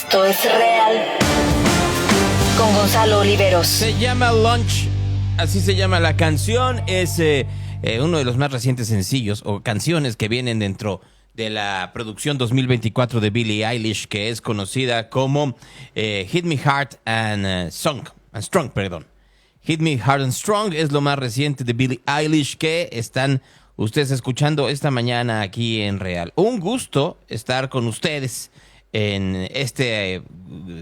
Esto es real. Con Gonzalo Oliveros. Se llama Lunch, así se llama la canción. Es uno de los más recientes sencillos o canciones que vienen dentro de la producción 2024 de Billie Eilish, que es conocida como Hit Me Hard and Strong, perdón. Hit Me Hard and Strong es lo más reciente de Billie Eilish que están ustedes escuchando esta mañana aquí en Real. Un gusto estar con ustedes en esta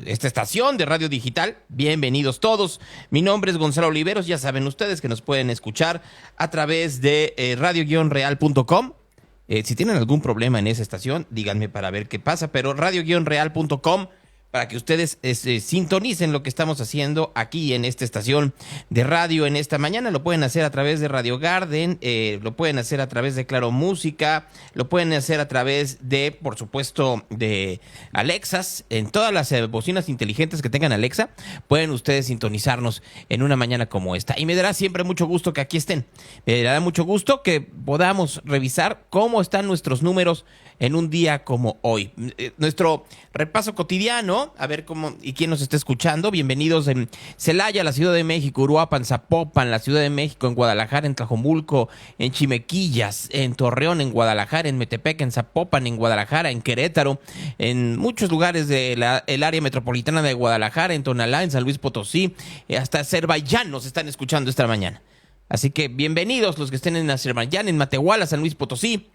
estación de radio digital. Bienvenidos todos. Mi nombre es Gonzalo Oliveros. Ya saben ustedes que nos pueden escuchar a través de radio-real.com. Si tienen algún problema en esa estación, díganme para ver qué pasa, pero radio-real.com para que ustedes sintonicen lo que estamos haciendo aquí en esta estación de radio en esta mañana. Lo pueden hacer a través de Radio Garden, lo pueden hacer a través de Claro Música, lo pueden hacer a través de, por supuesto, de Alexas. En todas las bocinas inteligentes que tengan Alexa, pueden ustedes sintonizarnos en una mañana como esta. Y me dará siempre mucho gusto que aquí estén. Me dará mucho gusto que podamos revisar cómo están nuestros números en un día como hoy. Nuestro repaso cotidiano, a ver cómo y quién nos está escuchando. Bienvenidos en Celaya, la Ciudad de México, Uruapan, Zapopan, la Ciudad de México, en Guadalajara, en Tlajomulco, en Chimequillas, en Torreón, en Guadalajara, en Metepec, en Zapopan, en Guadalajara, en Querétaro, en muchos lugares del área metropolitana de Guadalajara, en Tonalá, en San Luis Potosí, hasta Azerbaiyán nos están escuchando esta mañana. Así que bienvenidos los que estén en Azerbaiyán, en Matehuala, San Luis Potosí,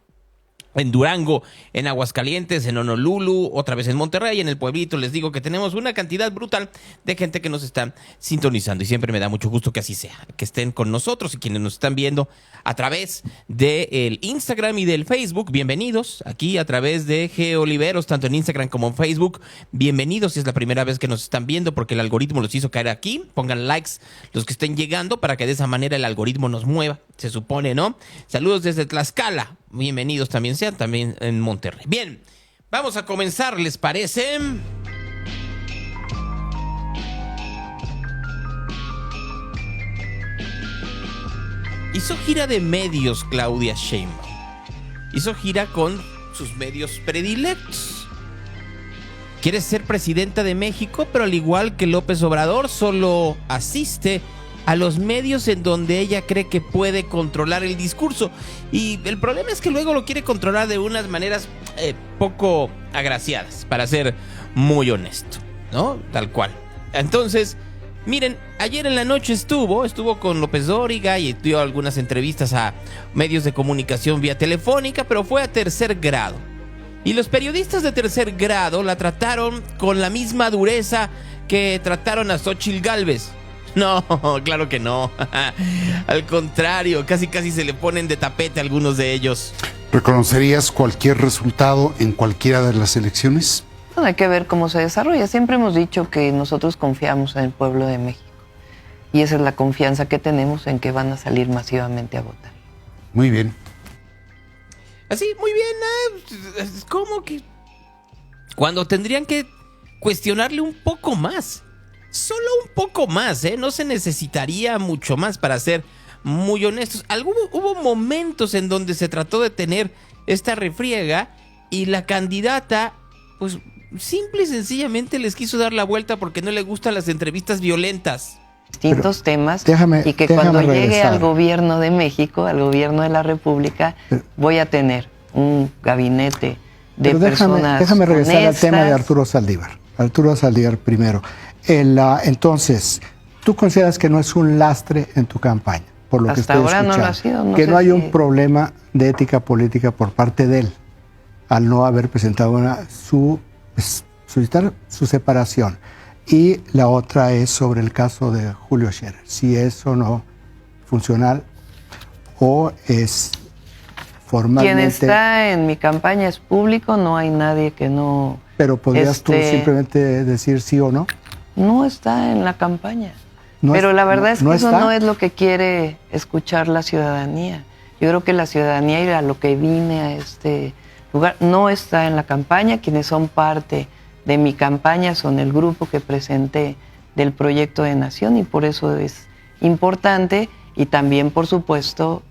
en Durango, en Aguascalientes, en Honolulu, otra vez en Monterrey, en el pueblito. Les digo que tenemos una cantidad brutal de gente que nos está sintonizando y siempre me da mucho gusto que así sea, que estén con nosotros y quienes nos están viendo a través del Instagram y del Facebook. Bienvenidos aquí a través de G. Oliveros, tanto en Instagram como en Facebook. Bienvenidos si es la primera vez que nos están viendo porque el algoritmo los hizo caer aquí. Pongan likes los que estén llegando para que de esa manera el algoritmo nos mueva, se supone, ¿no? Saludos desde Tlaxcala. Bienvenidos también sean, también en Monterrey. Bien, vamos a comenzar, ¿les parece? Hizo gira de medios Claudia Sheinbaum. Hizo gira con sus medios predilectos. Quiere ser presidenta de México, pero al igual que López Obrador, solo asiste a los medios en donde ella cree que puede controlar el discurso. Y el problema es que luego lo quiere controlar de unas maneras poco agraciadas, para ser muy honesto, ¿no? Tal cual. Entonces, miren, ayer en la noche estuvo con López Dóriga y dio algunas entrevistas a medios de comunicación vía telefónica, pero fue a tercer grado. Y los periodistas de tercer grado la trataron con la misma dureza que trataron a Xóchitl Gálvez. No, claro que no. Al contrario, casi se le ponen de tapete a algunos de ellos. ¿Reconocerías cualquier resultado en cualquiera de las elecciones? Bueno, hay que ver cómo se desarrolla. Siempre hemos dicho que nosotros confiamos en el pueblo de México. Y esa es la confianza que tenemos en que van a salir masivamente a votar. Muy bien. Así, muy bien. Es como que cuando tendrían que cuestionarle un poco más. Solo un poco más, no se necesitaría mucho más para ser muy honestos. Hubo momentos en donde se trató de tener esta refriega y la candidata, pues simple y sencillamente les quiso dar la vuelta porque no le gustan las entrevistas violentas. Distintos temas y que cuando llegue al gobierno de México, al gobierno de la República, voy a tener un gabinete de personas Déjame regresar honestas. al tema de Arturo Saldívar. Arturo Saldívar primero. Entonces, ¿tú consideras que no es un lastre en tu campaña? Por lo que Hasta estoy ahora escuchando. no lo ha sido. Que no hay un problema de ética política por parte de él al no haber presentado solicitar su separación. Y la otra es sobre el caso de Julio Scherer. Si es o no funcional o es formalmente... Quien está en mi campaña es público, no hay nadie que no... Pero podrías tú simplemente decir sí o no. No está en la campaña. No pero es, la verdad es que eso está. no es lo que quiere escuchar la ciudadanía. Yo creo que la ciudadanía y a lo que vine a este lugar no está en la campaña. Quienes son parte de mi campaña son el grupo que presenté del proyecto de nación y por eso es importante. Y también, por supuesto,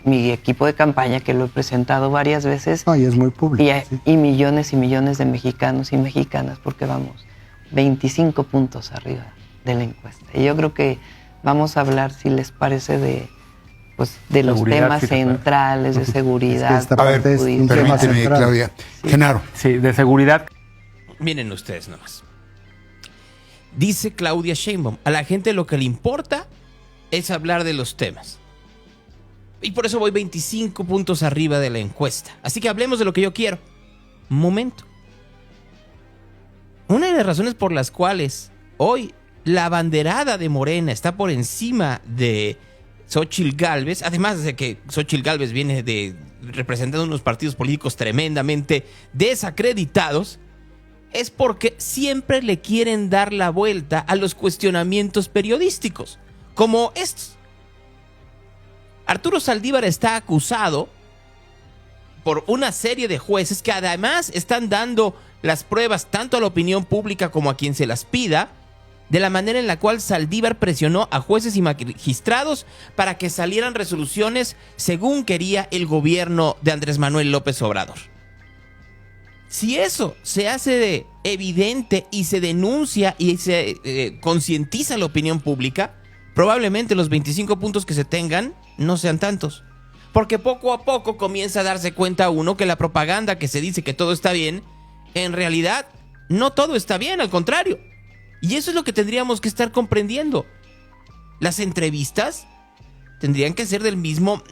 mi equipo de campaña, que lo he presentado varias veces, No, y es muy público. Sí. y millones y millones de mexicanos y mexicanas, porque vamos 25 puntos arriba de la encuesta. Y yo creo que vamos a hablar, si les parece, de los temas centrales de seguridad. Es que esta A ver, parte es un tema permíteme, central. Claudia. Genaro. Sí, de seguridad. Miren ustedes nomás. Dice Claudia Sheinbaum, a la gente lo que le importa es hablar de los temas. Y por eso voy 25 puntos arriba de la encuesta. Así que hablemos de lo que yo quiero. Un momento. Una de las razones por las cuales hoy la banderada de Morena está por encima de Xóchitl Gálvez, además de que Xóchitl Gálvez viene de representando unos partidos políticos tremendamente desacreditados, es porque siempre le quieren dar la vuelta a los cuestionamientos periodísticos, como estos. Arturo Saldívar está acusado por una serie de jueces que además están dando las pruebas tanto a la opinión pública como a quien se las pida, de la manera en la cual Saldívar presionó a jueces y magistrados para que salieran resoluciones según quería el gobierno de Andrés Manuel López Obrador. Si eso se hace evidente y se denuncia y se concientiza a la opinión pública, probablemente los 25 puntos que se tengan no sean tantos. Porque poco a poco comienza a darse cuenta uno que la propaganda que se dice que todo está bien, en realidad no todo está bien, al contrario. Y eso es lo que tendríamos que estar comprendiendo. Las entrevistas tendrían que ser del mismo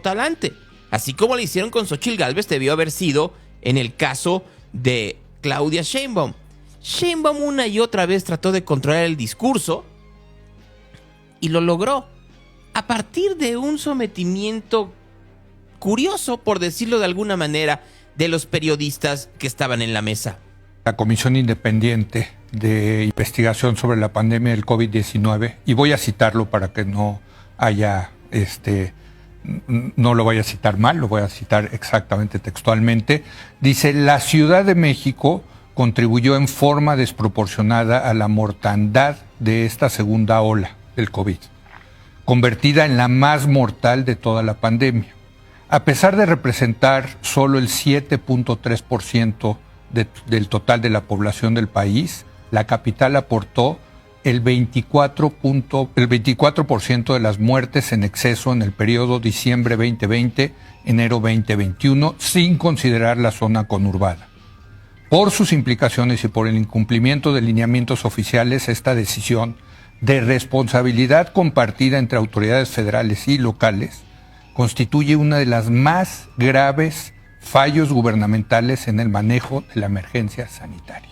talante. Así como lo hicieron con Xóchitl Gálvez, debió haber sido en el caso de Claudia Sheinbaum. Sheinbaum una y otra vez trató de controlar el discurso y lo logró a partir de un sometimiento curioso, por decirlo de alguna manera, de los periodistas que estaban en la mesa. La Comisión Independiente de Investigación sobre la Pandemia del COVID-19, y voy a citarlo para que no haya, no lo vaya a citar mal, lo voy a citar exactamente textualmente, dice: la Ciudad de México contribuyó en forma desproporcionada a la mortandad de esta segunda ola del COVID, convertida en la más mortal de toda la pandemia. A pesar de representar solo el 7.3% del total de la población del país, la capital aportó el 24% de las muertes en exceso en el periodo diciembre 2020, enero 2021, sin considerar la zona conurbada. Por sus implicaciones y por el incumplimiento de lineamientos oficiales, esta decisión de responsabilidad compartida entre autoridades federales y locales constituye una de las más graves fallos gubernamentales en el manejo de la emergencia sanitaria.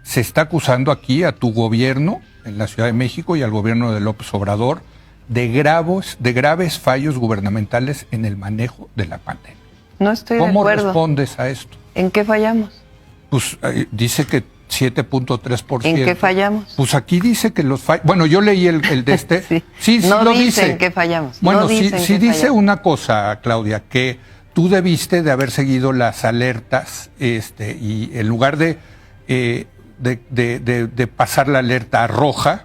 Se está acusando aquí a tu gobierno en la Ciudad de México y al gobierno de López Obrador de graves fallos gubernamentales en el manejo de la pandemia. No estoy de ¿Cómo acuerdo. respondes a esto? ¿En qué fallamos? Pues dice que 7.3%. ¿En qué fallamos? Pues aquí dice que los fallos... Bueno, yo leí el de este. Sí. Sí, no lo dicen dice. que fallamos. Bueno, no sí, dicen sí que dice fallamos. una cosa, Claudia, que tú debiste de haber seguido las alertas, y en lugar de pasar la alerta roja,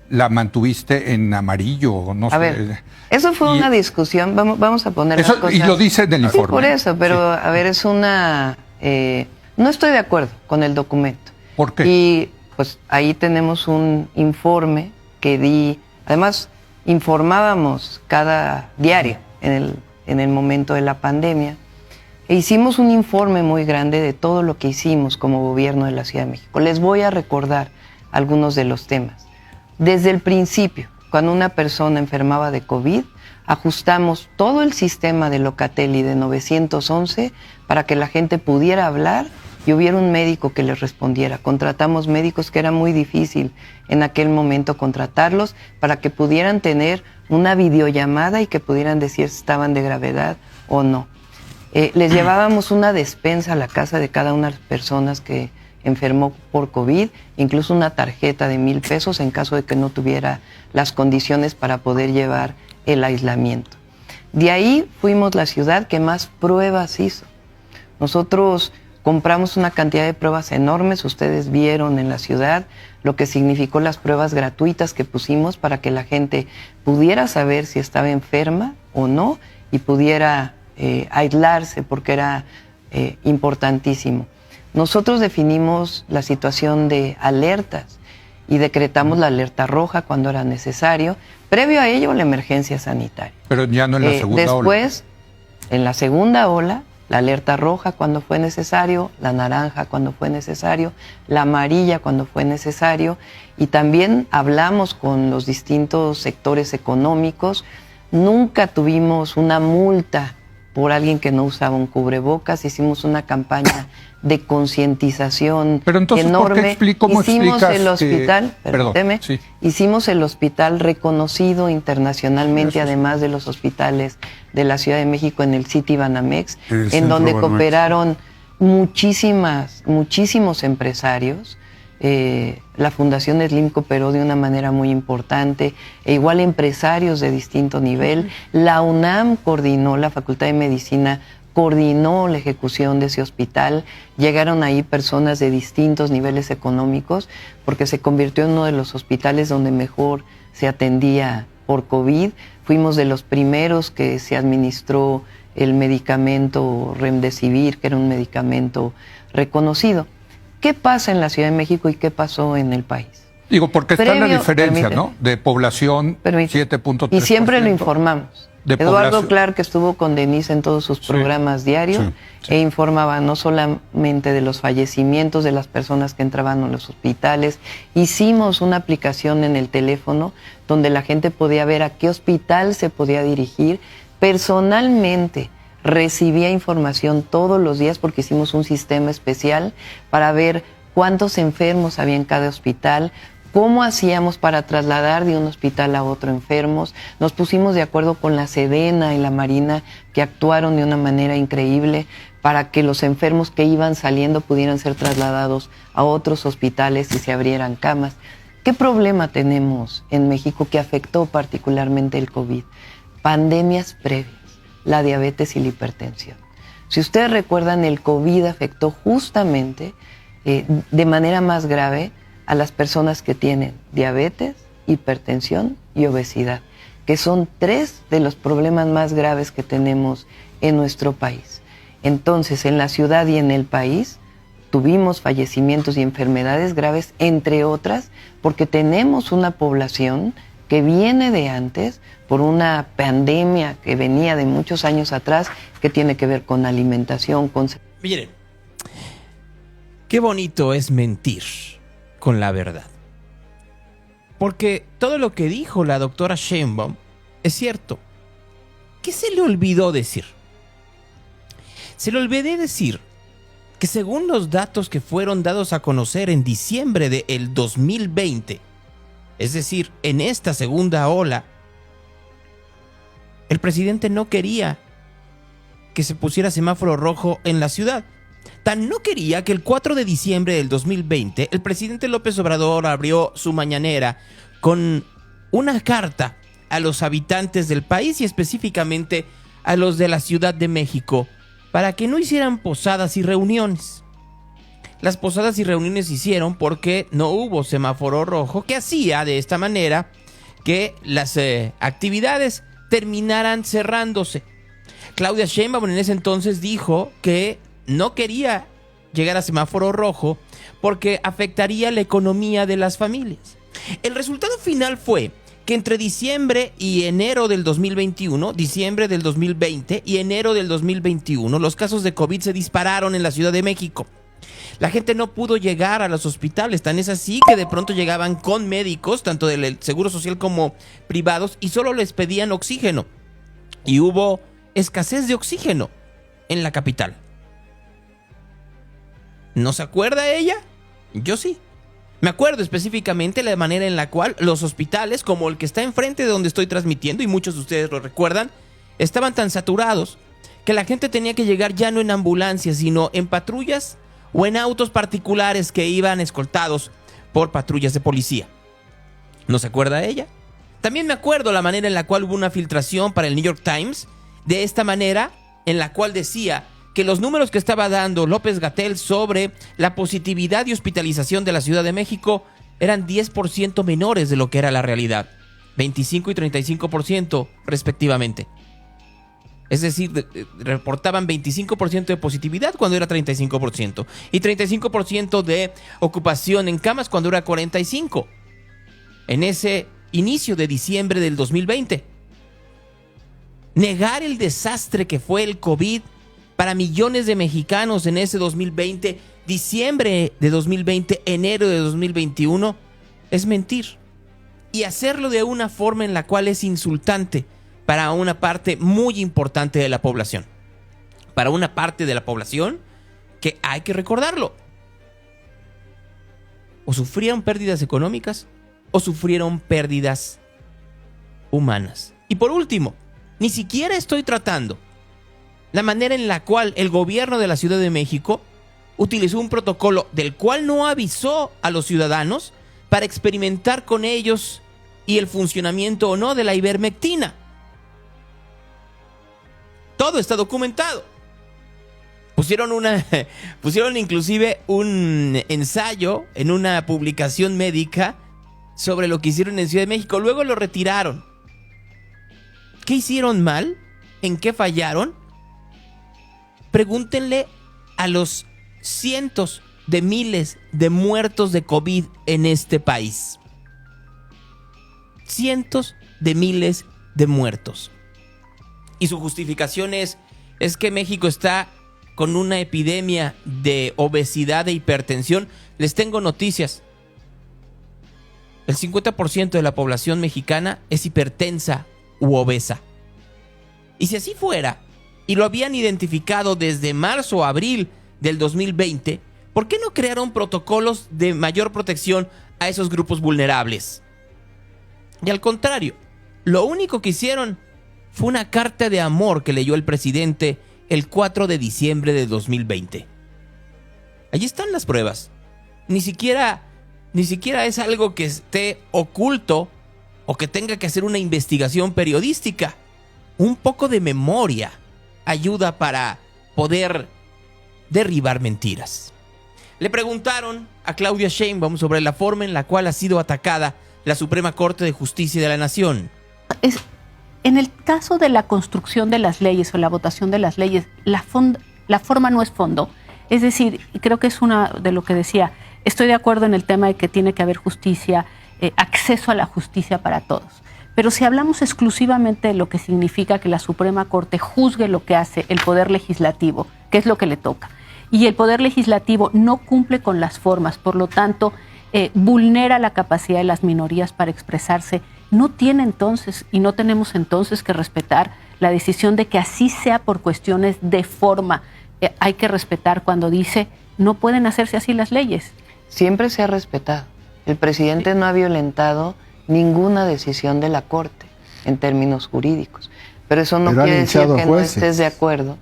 la mantuviste en amarillo, o no sé. A ver, eso fue una discusión, vamos a poner eso, las cosas. y lo dice en el Sí, informe. por eso, pero Sí. a ver, es una... no estoy de acuerdo con el documento. ¿Por qué? Y pues ahí tenemos un informe que di, además informábamos cada diario en el momento de la pandemia, e hicimos un informe muy grande de todo lo que hicimos como gobierno de la Ciudad de México. Les voy a recordar algunos de los temas. Desde el principio, cuando una persona enfermaba de COVID, ajustamos todo el sistema de Locatel y de 911 para que la gente pudiera hablar y hubiera un médico que les respondiera. Contratamos médicos, que era muy difícil en aquel momento contratarlos, para que pudieran tener una videollamada y que pudieran decir si estaban de gravedad o no. Les llevábamos una despensa a la casa de cada una de las personas que enfermó por COVID, incluso una tarjeta de 1,000 pesos en caso de que no tuviera las condiciones para poder llevar el aislamiento. De ahí fuimos la ciudad que más pruebas hizo. Nosotros compramos una cantidad de pruebas enormes, ustedes vieron en la ciudad lo que significó las pruebas gratuitas que pusimos para que la gente pudiera saber si estaba enferma o no y pudiera aislarse porque era importantísimo. Nosotros definimos la situación de alertas y decretamos la alerta roja cuando era necesario, previo a ello la emergencia sanitaria. Pero ya no en la segunda ola. Después, en la segunda ola, la alerta roja cuando fue necesario, la naranja cuando fue necesario, la amarilla cuando fue necesario, y también hablamos con los distintos sectores económicos. Nunca tuvimos una multa por alguien que no usaba un cubrebocas, hicimos una campaña de concientización Pero entonces, enorme. ¿cómo hicimos explicas el hospital, que... Perdón, sí. Hicimos el hospital reconocido internacionalmente, además de los hospitales de la Ciudad de México, en el City Banamex, en donde cooperaron muchísimos empresarios. La Fundación Slim cooperó de una manera muy importante, e igual empresarios de distinto nivel. La UNAM coordinó, la Facultad de Medicina coordinó la ejecución de ese hospital. Llegaron ahí personas de distintos niveles económicos, porque se convirtió en uno de los hospitales donde mejor se atendía por COVID. Fuimos de los primeros que se administró el medicamento Remdesivir, que era un medicamento reconocido. ¿Qué pasa en la Ciudad de México y qué pasó en el país? Digo, porque está la diferencia, ¿no? De población, 7.3%. Y siempre lo informamos. Eduardo Clark estuvo con Denise en todos sus programas diarios e informaba no solamente de los fallecimientos de las personas que entraban a los hospitales. Hicimos una aplicación en el teléfono donde la gente podía ver a qué hospital se podía dirigir. Personalmente recibía información todos los días porque hicimos un sistema especial para ver cuántos enfermos había en cada hospital, cómo hacíamos para trasladar de un hospital a otro enfermos. Nos pusimos de acuerdo con la Sedena y la Marina, que actuaron de una manera increíble para que los enfermos que iban saliendo pudieran ser trasladados a otros hospitales y se abrieran camas. ¿Qué problema tenemos en México que afectó particularmente el COVID? Pandemias previas, la diabetes y la hipertensión. Si ustedes recuerdan, el COVID afectó justamente de manera más grave a las personas que tienen diabetes, hipertensión y obesidad, que son 3 de los problemas más graves que tenemos en nuestro país. Entonces, en la ciudad y en el país tuvimos fallecimientos y enfermedades graves, entre otras, porque tenemos una población que viene de antes por una pandemia que venía de muchos años atrás, que tiene que ver con alimentación, con... Miren, qué bonito es mentir con la verdad. Porque todo lo que dijo la doctora Sheinbaum es cierto. ¿Qué se le olvidó decir? Se le olvidó decir que según los datos que fueron dados a conocer en diciembre del 2020, es decir, en esta segunda ola, el presidente no quería que se pusiera semáforo rojo en la ciudad. Tan no quería que el 4 de diciembre del 2020 el presidente López Obrador abrió su mañanera con una carta a los habitantes del país y específicamente a los de la Ciudad de México para que no hicieran posadas y reuniones. Las posadas y reuniones se hicieron porque no hubo semáforo rojo, que hacía de esta manera que las actividades terminaran cerrándose. Claudia Sheinbaum en ese entonces dijo que no quería llegar a semáforo rojo porque afectaría la economía de las familias. El resultado final fue que entre diciembre y enero del 2021, diciembre del 2020 y enero del 2021, los casos de COVID se dispararon en la Ciudad de México. La gente no pudo llegar a los hospitales, tan es así que de pronto llegaban con médicos, tanto del Seguro Social como privados, y solo les pedían oxígeno. Y hubo escasez de oxígeno en la capital. ¿No se acuerda ella? Yo sí. Me acuerdo específicamente la manera en la cual los hospitales, como el que está enfrente de donde estoy transmitiendo, y muchos de ustedes lo recuerdan, estaban tan saturados que la gente tenía que llegar ya no en ambulancias, sino en patrullas o en autos particulares que iban escoltados por patrullas de policía. ¿No se acuerda ella? También me acuerdo la manera en la cual hubo una filtración para el New York Times, de esta manera en la cual decía que los números que estaba dando López-Gatell sobre la positividad y hospitalización de la Ciudad de México eran 10% menores de lo que era la realidad, 25 y 35% respectivamente. Es decir, reportaban 25% de positividad cuando era 35%. Y 35% de ocupación en camas cuando era 45%. En ese inicio de diciembre del 2020. Negar el desastre que fue el COVID para millones de mexicanos en ese 2020, diciembre de 2020, enero de 2021, es mentir. Y hacerlo de una forma en la cual es insultante para una parte muy importante de la población. Para una parte de la población que hay que recordarlo. O sufrieron pérdidas económicas o sufrieron pérdidas humanas. Y por último, ni siquiera estoy tratando la manera en la cual el gobierno de la Ciudad de México utilizó un protocolo del cual no avisó a los ciudadanos para experimentar con ellos y el funcionamiento o no de la ivermectina. Todo está documentado. Pusieron inclusive un ensayo en una publicación médica sobre lo que hicieron en Ciudad de México. Luego lo retiraron. ¿Qué hicieron mal? ¿En qué fallaron? Pregúntenle a los cientos de miles de muertos de COVID en este país. Cientos de miles de muertos. Y su justificación es que México está con una epidemia de obesidad e hipertensión. Les tengo noticias. El 50% de la población mexicana es hipertensa u obesa. Y si así fuera, y lo habían identificado desde marzo o abril del 2020, ¿por qué no crearon protocolos de mayor protección a esos grupos vulnerables? Y al contrario, lo único que hicieron fue una carta de amor que leyó el presidente el 4 de diciembre de 2020. Allí están las pruebas. Ni siquiera es algo que esté oculto o que tenga que hacer una investigación periodística. Un poco de memoria ayuda para poder derribar mentiras. Le preguntaron a Claudia Sheinbaum sobre la forma en la cual ha sido atacada la Suprema Corte de Justicia de la Nación. En el caso de la construcción de las leyes o la votación de las leyes, la forma no es fondo. Es decir, creo que es una de lo que decía, estoy de acuerdo en el tema de que tiene que haber justicia, acceso a la justicia para todos. Pero si hablamos exclusivamente de lo que significa que la Suprema Corte juzgue lo que hace el Poder Legislativo, que es lo que le toca, y el Poder Legislativo no cumple con las formas, por lo tanto, vulnera la capacidad de las minorías para expresarse, no tiene entonces y no tenemos entonces que respetar la decisión de que así sea por cuestiones de forma. Hay que respetar cuando dice no pueden hacerse así las leyes. Siempre se ha respetado. El presidente no ha violentado ninguna decisión de la Corte en términos jurídicos. Pero eso no quiere decir que no estés de acuerdo,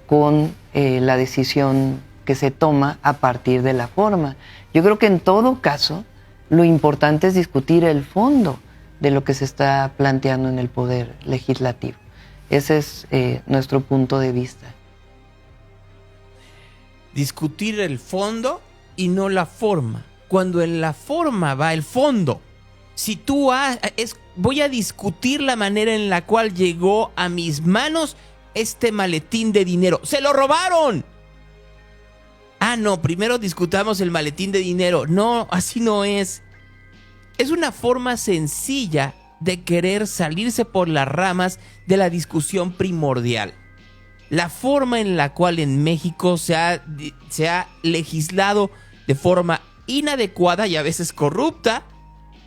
con la decisión que se toma a partir de la forma. Yo creo que en todo caso lo importante es discutir el fondo de lo que se está planteando en el Poder Legislativo. Ese es nuestro punto de vista. Discutir el fondo y no la forma. Cuando en la forma va el fondo. Si tú voy a discutir la manera en la cual llegó a mis manos este maletín de dinero. ¡Se lo robaron! Ah, no, primero discutamos el maletín de dinero. No, así no es. Es una forma sencilla de querer salirse por las ramas de la discusión primordial. La forma en la cual en México se ha legislado de forma inadecuada y a veces corrupta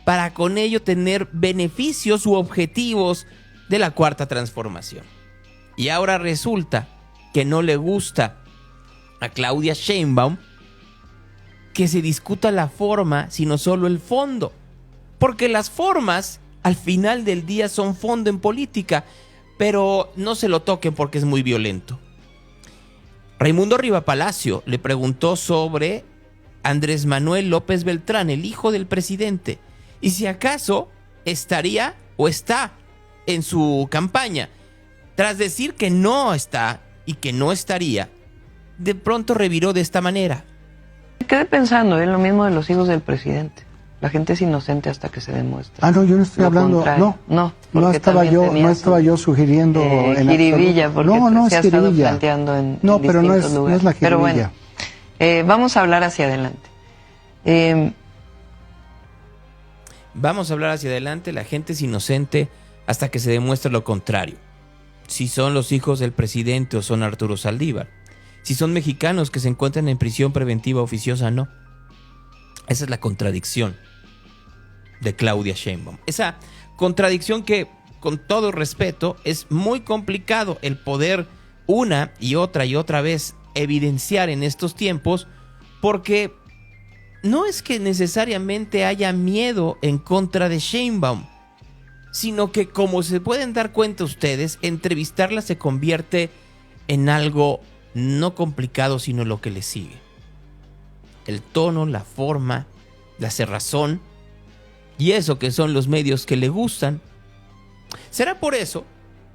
para con ello tener beneficios u objetivos de la Cuarta Transformación. Y ahora resulta que no le gusta a Claudia Sheinbaum que se discuta la forma, sino solo el fondo. Porque las formas, al final del día, son fondo en política, pero no se lo toquen porque es muy violento. Raimundo Riva Palacio le preguntó sobre Andrés Manuel López Beltrán, el hijo del presidente, y si acaso estaría o está en su campaña. Tras decir que no está y que no estaría, de pronto reviró de esta manera. Me quedé pensando en lo mismo de los hijos del presidente. La gente es inocente hasta que se demuestre. Ah, no, yo no estoy lo hablando, contrario. no porque estaba también yo, tenía no estaba yo sugiriendo en jiribilla, absoluto. porque no se ha es estado jiribilla. planteando en No, pero no distintos es lugares. la jiribilla. Pero bueno, vamos a hablar hacia adelante. Vamos a hablar hacia adelante. La gente es inocente hasta que se demuestre lo contrario. Si son los hijos del presidente o son Arturo Saldívar. Si son mexicanos que se encuentran en prisión preventiva oficiosa, no. Esa es la contradicción de Claudia Sheinbaum. Esa contradicción que, con todo respeto, es muy complicado el poder una y otra vez evidenciar en estos tiempos, porque no es que necesariamente haya miedo en contra de Sheinbaum, sino que, como se pueden dar cuenta ustedes, entrevistarla se convierte en algo no complicado, sino lo que le sigue. El tono, la forma, la cerrazón y eso que son los medios que le gustan. Será por eso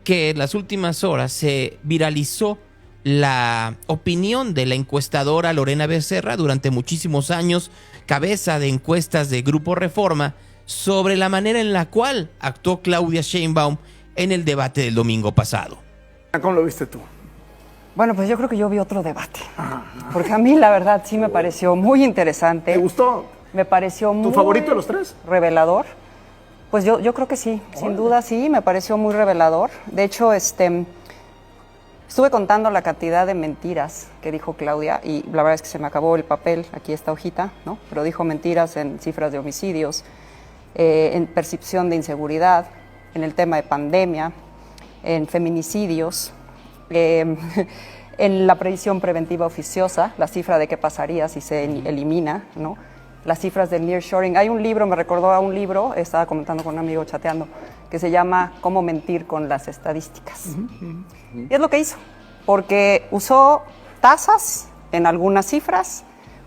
que en las últimas horas se viralizó la opinión de la encuestadora Lorena Becerra, durante muchísimos años cabeza de encuestas de Grupo Reforma, sobre la manera en la cual actuó Claudia Sheinbaum en el debate del domingo pasado. ¿Cómo lo viste tú? Bueno, pues yo creo que yo vi otro debate, porque a mí la verdad sí me pareció muy interesante. ¿Te gustó? Me pareció muy... ¿Tu favorito de los tres? Revelador. Pues yo creo que sí, sin duda sí, me pareció muy revelador. De hecho, estuve contando la cantidad de mentiras que dijo Claudia y la verdad es que se me acabó el papel, aquí esta hojita, ¿no? Pero dijo mentiras en cifras de homicidios, en percepción de inseguridad, en el tema de pandemia, en feminicidios, en la previsión preventiva oficiosa, la cifra de qué pasaría si se elimina, ¿no? Las cifras del nearshoring. Hay un libro, me recordó a un libro, estaba comentando con un amigo chateando, que se llama Cómo mentir con las estadísticas. Y es lo que hizo, porque usó tasas en algunas cifras,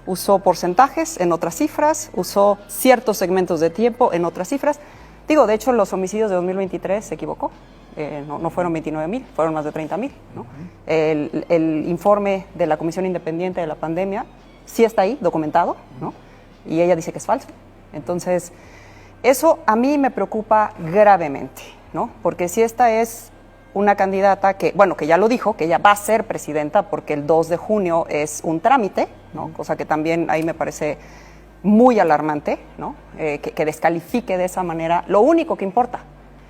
usó porcentajes en otras cifras, usó ciertos segmentos de tiempo en otras cifras. Digo, de hecho, los homicidios de 2023 se equivocó. No fueron 29,000, fueron más de 30,000, ¿no? El informe de la Comisión Independiente de la Pandemia sí está ahí, documentado, ¿no? Y ella dice que es falso. Entonces, eso a mí me preocupa gravemente, ¿no? Porque si esta es una candidata que, bueno, que ya lo dijo, que ella va a ser presidenta porque el 2 de junio es un trámite, ¿no? Cosa que también ahí me parece muy alarmante, ¿no? Que descalifique de esa manera lo único que importa,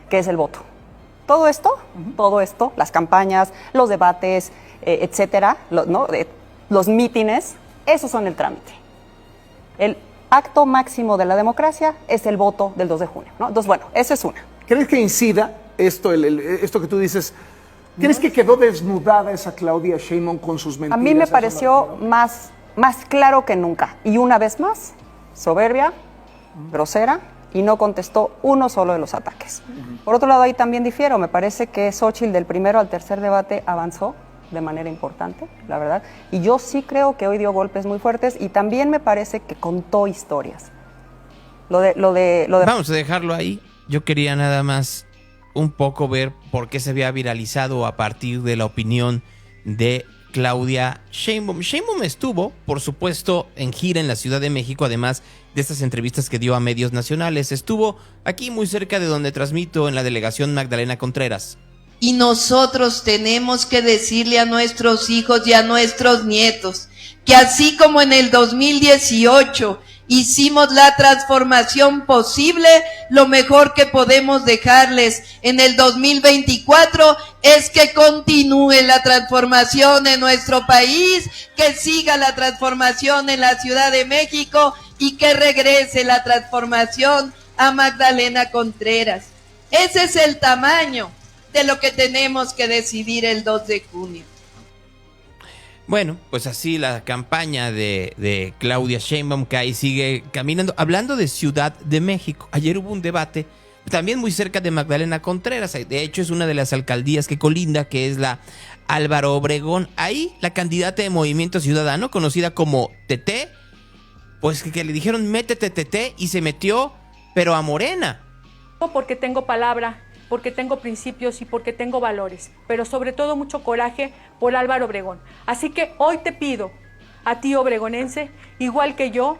que es el voto. Todo esto, las campañas, los debates, etcétera, ¿no? Los mítines, esos son el trámite. El acto máximo de la democracia es el voto del 2 de junio, ¿no? Entonces, bueno, esa es una. ¿Crees que incida esto que tú dices? ¿Crees que quedó desnudada esa Claudia Sheinbaum con sus mentiras? A mí me pareció más claro que nunca. Y una vez más, soberbia, grosera, y no contestó uno solo de los ataques. Por otro lado, ahí también difiero. Me parece que Xóchitl del primero al tercer debate avanzó de manera importante, la verdad. Y yo sí creo que hoy dio golpes muy fuertes y también me parece que contó historias. Vamos a dejarlo ahí. Yo quería nada más un poco ver por qué se había viralizado a partir de la opinión de Claudia Sheinbaum. Sheinbaum estuvo, por supuesto, en gira en la Ciudad de México, además de estas entrevistas que dio a medios nacionales. Estuvo aquí muy cerca de donde transmito, en la delegación Magdalena Contreras. Y nosotros tenemos que decirle a nuestros hijos y a nuestros nietos que así como en el 2018 hicimos la transformación posible, lo mejor que podemos dejarles en el 2024 es que continúe la transformación en nuestro país, que siga la transformación en la Ciudad de México y que regrese la transformación a Magdalena Contreras. Ese es el tamaño de lo que tenemos que decidir el 2 de junio. Bueno, pues así la campaña de Claudia Sheinbaum, que ahí sigue caminando. Hablando de Ciudad de México, ayer hubo un debate también muy cerca de Magdalena Contreras. De hecho, es una de las alcaldías que colinda, que es la Álvaro Obregón. Ahí la candidata de Movimiento Ciudadano, conocida como TT, pues que le dijeron métete TT, y se metió, pero a Morena. Porque tengo palabra, porque tengo principios y porque tengo valores, pero sobre todo mucho coraje por Álvaro Obregón. Así que hoy te pido a ti, obregonense, igual que yo,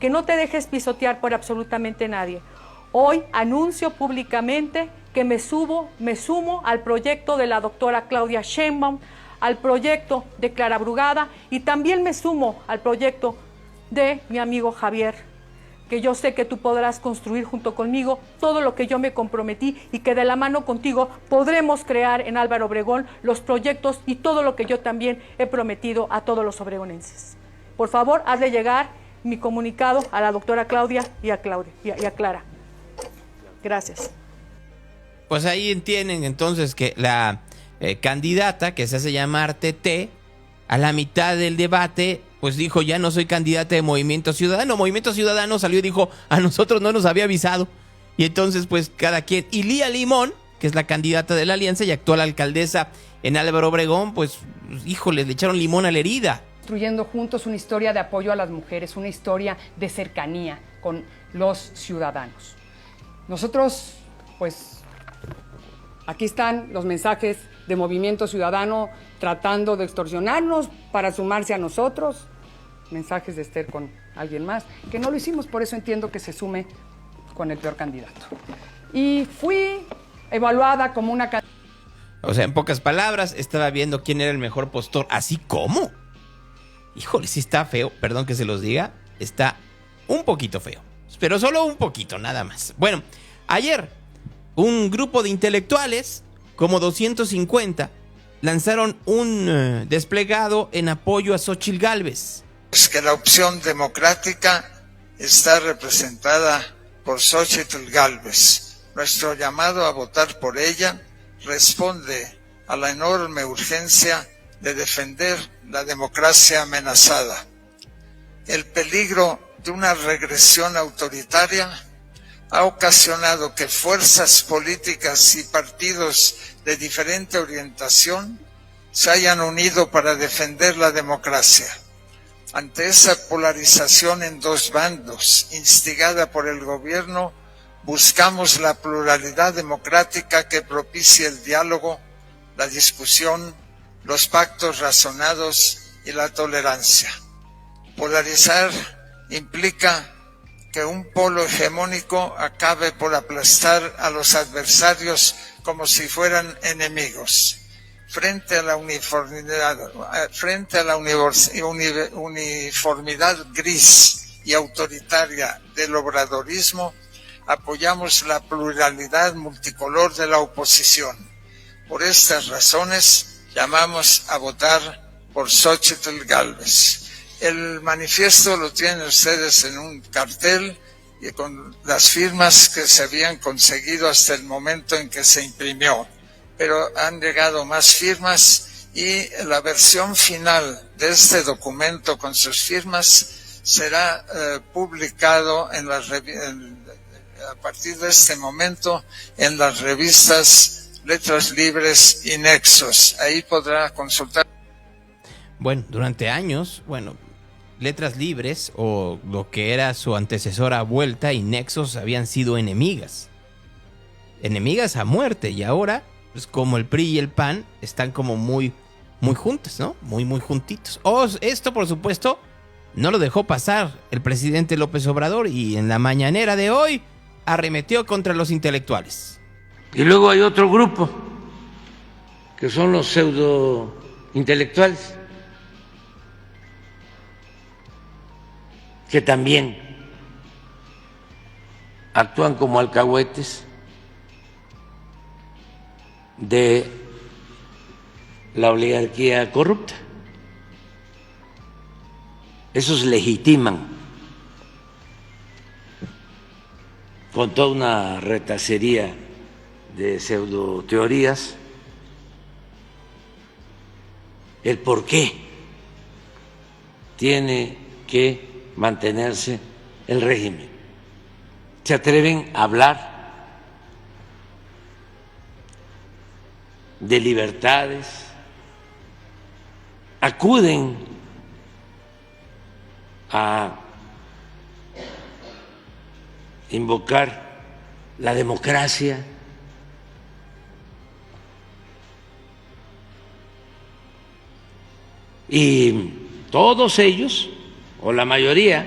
que no te dejes pisotear por absolutamente nadie. Hoy anuncio públicamente que me sumo al proyecto de la doctora Claudia Sheinbaum, al proyecto de Clara Brugada y también me sumo al proyecto de mi amigo Javier, que yo sé que tú podrás construir junto conmigo todo lo que yo me comprometí y que de la mano contigo podremos crear en Álvaro Obregón los proyectos y todo lo que yo también he prometido a todos los obregonenses. Por favor, hazle llegar mi comunicado a la doctora Claudia y a Clara. Gracias. Pues ahí entienden entonces que la candidata, que se hace llamar TT, a la mitad del debate, pues dijo, ya no soy candidata de Movimiento Ciudadano. Movimiento Ciudadano salió y dijo, a nosotros no nos había avisado. Y entonces, pues, cada quien. Y Lía Limón, que es la candidata de la Alianza y actual alcaldesa en Álvaro Obregón, pues, híjole, le echaron limón a la herida. Construyendo juntos una historia de apoyo a las mujeres, una historia de cercanía con los ciudadanos. Nosotros, pues, aquí están los mensajes de Movimiento Ciudadano tratando de extorsionarnos para sumarse a nosotros. Mensajes de Esther con alguien más, que no lo hicimos, por eso entiendo que se sume con el peor candidato. Y fui evaluada como una candidata. O sea, en pocas palabras, estaba viendo quién era el mejor postor. ¿Así cómo? Híjole, sí está feo, perdón que se los diga, está un poquito feo, pero solo un poquito, nada más. Bueno, ayer un grupo de intelectuales, como 250, lanzaron un desplegado en apoyo a Xóchitl Gálvez. Es que la opción democrática está representada por Xóchitl Gálvez. Nuestro llamado a votar por ella responde a la enorme urgencia de defender la democracia amenazada. El peligro de una regresión autoritaria ha ocasionado que fuerzas políticas y partidos de diferente orientación se hayan unido para defender la democracia. Ante esa polarización en dos bandos, instigada por el gobierno, buscamos la pluralidad democrática que propicie el diálogo, la discusión, los pactos razonados y la tolerancia. Polarizar implica que un polo hegemónico acabe por aplastar a los adversarios como si fueran enemigos. Frente a la uniformidad gris y autoritaria del obradorismo, apoyamos la pluralidad multicolor de la oposición. Por estas razones, llamamos a votar por Xóchitl Gálvez. El manifiesto lo tienen ustedes en un cartel y con las firmas que se habían conseguido hasta el momento en que se imprimió. Pero han llegado más firmas y la versión final de este documento con sus firmas será publicado a partir de este momento en las revistas Letras Libres y Nexos. Ahí podrá consultar. Bueno, durante años, Letras Libres o lo que era su antecesora Vuelta y Nexos habían sido enemigas a muerte, y ahora, pues como el PRI y el PAN están como muy juntas, ¿no? Muy juntitos. Esto, por supuesto, no lo dejó pasar el presidente López Obrador y en la mañanera de hoy arremetió contra los intelectuales. Y luego hay otro grupo, que son los pseudo intelectuales, que también actúan como alcahuetes de la oligarquía corrupta. Esos legitiman con toda una retacería de pseudoteorías el por qué tiene que mantenerse el régimen. Se atreven a hablar de libertades, acuden a invocar la democracia. Y todos ellos, o la mayoría,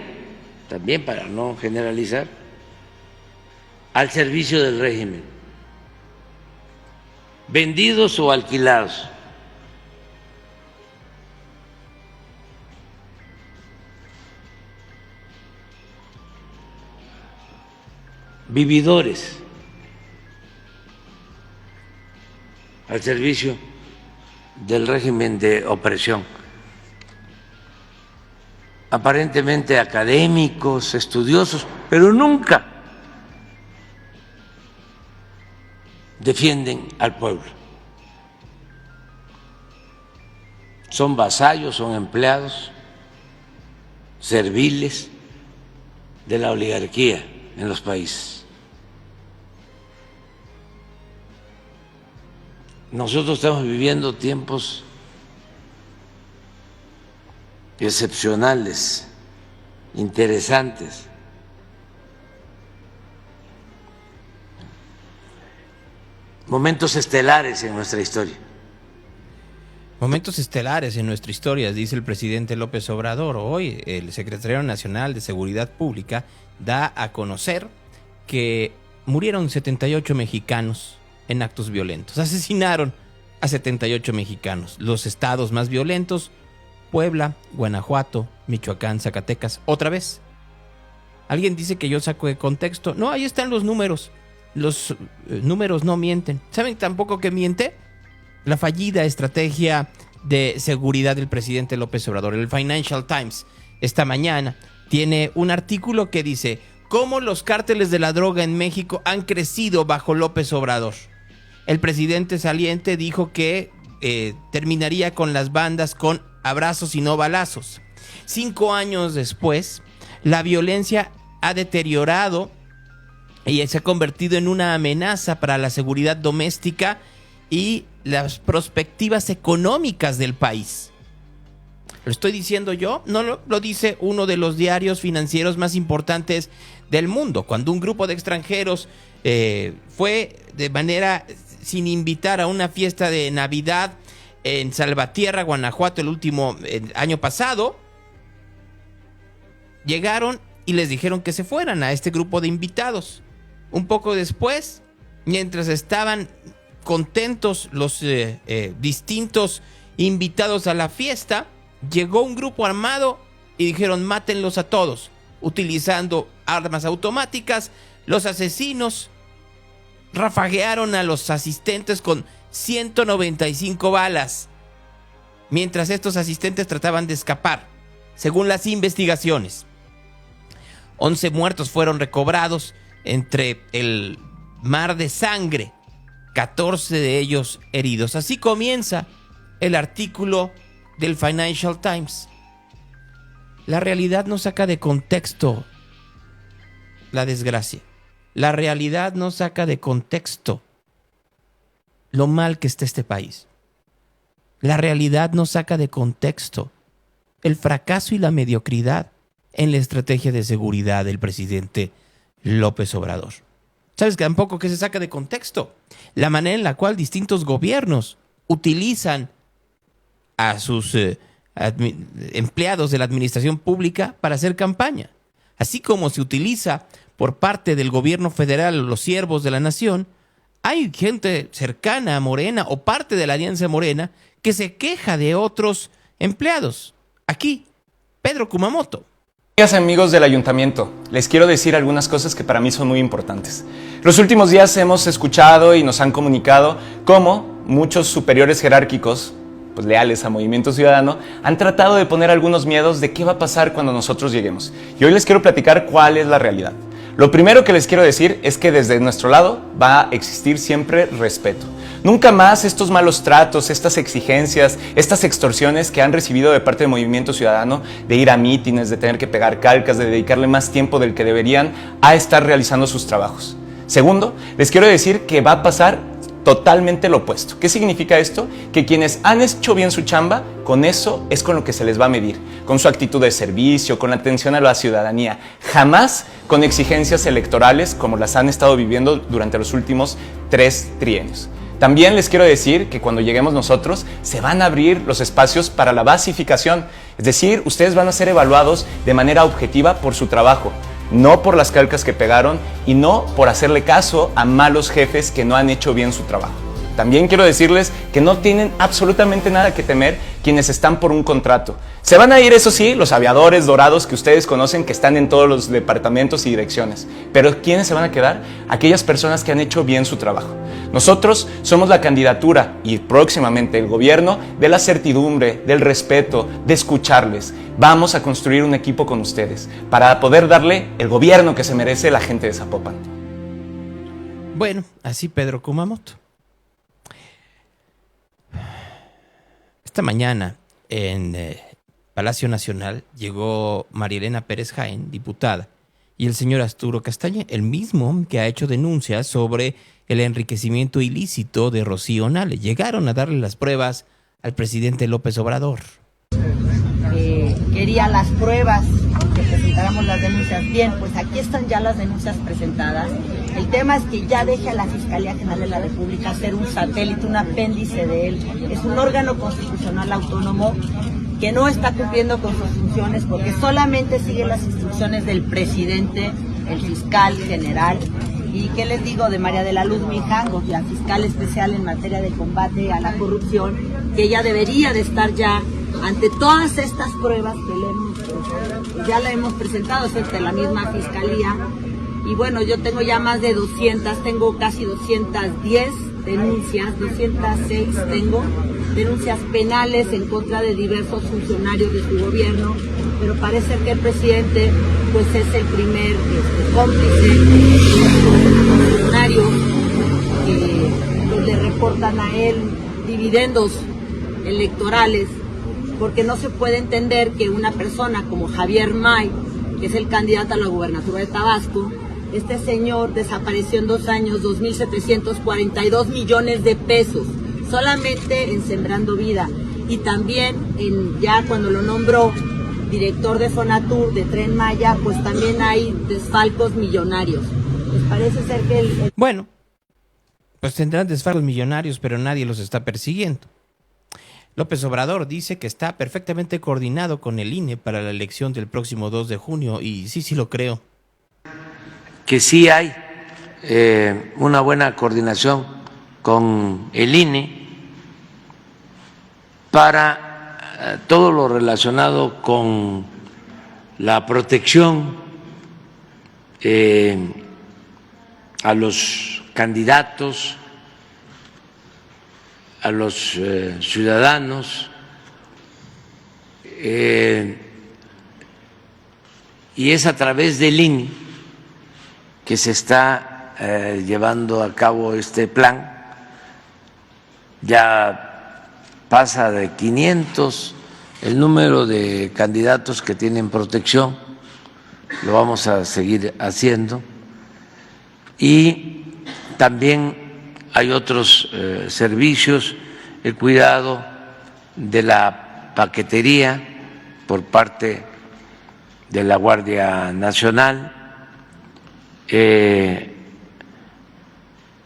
también para no generalizar, al servicio del régimen, vendidos o alquilados. Vividores al servicio del régimen de opresión, aparentemente académicos, estudiosos, pero nunca defienden al pueblo. Son vasallos, son empleados serviles de la oligarquía en los países. Nosotros estamos viviendo tiempos excepcionales, interesantes. Momentos estelares en nuestra historia. Momentos estelares en nuestra historia, dice el presidente López Obrador. Hoy el secretario nacional de Seguridad Pública da a conocer que murieron 78 mexicanos en actos violentos. Asesinaron a 78 mexicanos. Los estados más violentos: Puebla, Guanajuato, Michoacán, Zacatecas. Otra vez. Alguien dice que yo saco de contexto. No, ahí están los números. Los números no mienten. ¿Saben tampoco que miente? La fallida estrategia de seguridad del presidente López Obrador. El Financial Times esta mañana tiene un artículo que dice cómo los cárteles de la droga en México han crecido bajo López Obrador. El presidente saliente dijo que terminaría con las bandas con abrazos y no balazos. 5 años después, la violencia ha deteriorado y se ha convertido en una amenaza para la seguridad doméstica y las perspectivas económicas del país. ¿Lo estoy diciendo yo? No, lo dice uno de los diarios financieros más importantes del mundo. Cuando un grupo de extranjeros fue de manera sin invitar a una fiesta de Navidad en Salvatierra, Guanajuato, el año pasado, llegaron y les dijeron que se fueran a este grupo de invitados. Un poco después, mientras estaban contentos los distintos invitados a la fiesta, llegó un grupo armado y dijeron mátenlos a todos, utilizando armas automáticas. Los asesinos rafaguearon a los asistentes con 195 balas, mientras estos asistentes trataban de escapar. Según las investigaciones, 11 muertos fueron recobrados entre el mar de sangre, 14 de ellos heridos. Así comienza el artículo del Financial Times. La realidad no saca de contexto la desgracia. La realidad no saca de contexto lo mal que está este país. La realidad no saca de contexto el fracaso y la mediocridad en la estrategia de seguridad del presidente López Obrador. ¿Sabes tampoco que se saca de contexto? La manera en la cual distintos gobiernos utilizan a sus empleados de la administración pública para hacer campaña. Así como se utiliza por parte del gobierno federal los siervos de la nación, hay gente cercana a Morena o parte de la Alianza Morena que se queja de otros empleados. Aquí, Pedro Kumamoto. Amigas y amigos del ayuntamiento, les quiero decir algunas cosas que para mí son muy importantes. Los últimos días hemos escuchado y nos han comunicado cómo muchos superiores jerárquicos, pues leales a Movimiento Ciudadano, han tratado de poner algunos miedos de qué va a pasar cuando nosotros lleguemos. Y hoy les quiero platicar cuál es la realidad. Lo primero que les quiero decir es que desde nuestro lado va a existir siempre respeto. Nunca más estos malos tratos, estas exigencias, estas extorsiones que han recibido de parte del Movimiento Ciudadano, de ir a mítines, de tener que pegar calcas, de dedicarle más tiempo del que deberían a estar realizando sus trabajos. Segundo, les quiero decir que va a pasar totalmente lo opuesto. ¿Qué significa esto? Que quienes han hecho bien su chamba, con eso es con lo que se les va a medir, con su actitud de servicio, con la atención a la ciudadanía, jamás con exigencias electorales como las han estado viviendo durante los últimos 3 trienios. También les quiero decir que cuando lleguemos nosotros se van a abrir los espacios para la basificación, es decir, ustedes van a ser evaluados de manera objetiva por su trabajo, no por las calcas que pegaron y no por hacerle caso a malos jefes que no han hecho bien su trabajo. También quiero decirles que no tienen absolutamente nada que temer quienes están por un contrato. Se van a ir, eso sí, los aviadores dorados que ustedes conocen, que están en todos los departamentos y direcciones. Pero ¿quiénes se van a quedar? Aquellas personas que han hecho bien su trabajo. Nosotros somos la candidatura y próximamente el gobierno de la certidumbre, del respeto, de escucharles. Vamos a construir un equipo con ustedes para poder darle el gobierno que se merece la gente de Zapopan. Bueno, así Pedro Kumamoto. Esta mañana en Palacio Nacional llegó María Elena Pérez Jaén, diputada, y el señor Arturo Castañeda, el mismo que ha hecho denuncias sobre el enriquecimiento ilícito de Rocío Nale. Llegaron a darle las pruebas al presidente López Obrador. Quería las pruebas, que presentáramos las denuncias. Bien, pues aquí están ya las denuncias presentadas. El tema es que ya deje a la Fiscalía General de la República ser un satélite, un apéndice de él. Es un órgano constitucional autónomo que no está cumpliendo con sus funciones porque solamente sigue las instrucciones del presidente, el fiscal general. ¿Y qué les digo de María de la Luz Mijango, la fiscal especial en materia de combate a la corrupción, que ella debería de estar ya ante todas estas pruebas que ya le hemos presentado ante la misma fiscalía? Y bueno, yo tengo ya más de 200, tengo casi 210 denuncias, 206 tengo, denuncias penales en contra de diversos funcionarios de su gobierno, pero parece que el presidente pues es el primer cómplice de funcionarios que le reportan a él dividendos electorales, porque no se puede entender que una persona como Javier May, que es el candidato a la gubernatura de Tabasco, este señor desapareció en 2 años 2.742 millones de pesos, solamente en Sembrando Vida. Y también ya cuando lo nombró director de Fonatur, de Tren Maya, pues también hay desfalcos millonarios. Pues parece ser que Bueno, pues tendrán desfalcos millonarios, pero nadie los está persiguiendo. López Obrador dice que está perfectamente coordinado con el INE para la elección del próximo 2 de junio, y sí lo creo. Que sí hay una buena coordinación con el INE para todo lo relacionado con la protección a los candidatos, a los ciudadanos, y es a través del INE que se está llevando a cabo este plan. Ya pasa de 500 el número de candidatos que tienen protección, lo vamos a seguir haciendo, y también hay otros servicios, el cuidado de la paquetería por parte de la Guardia Nacional,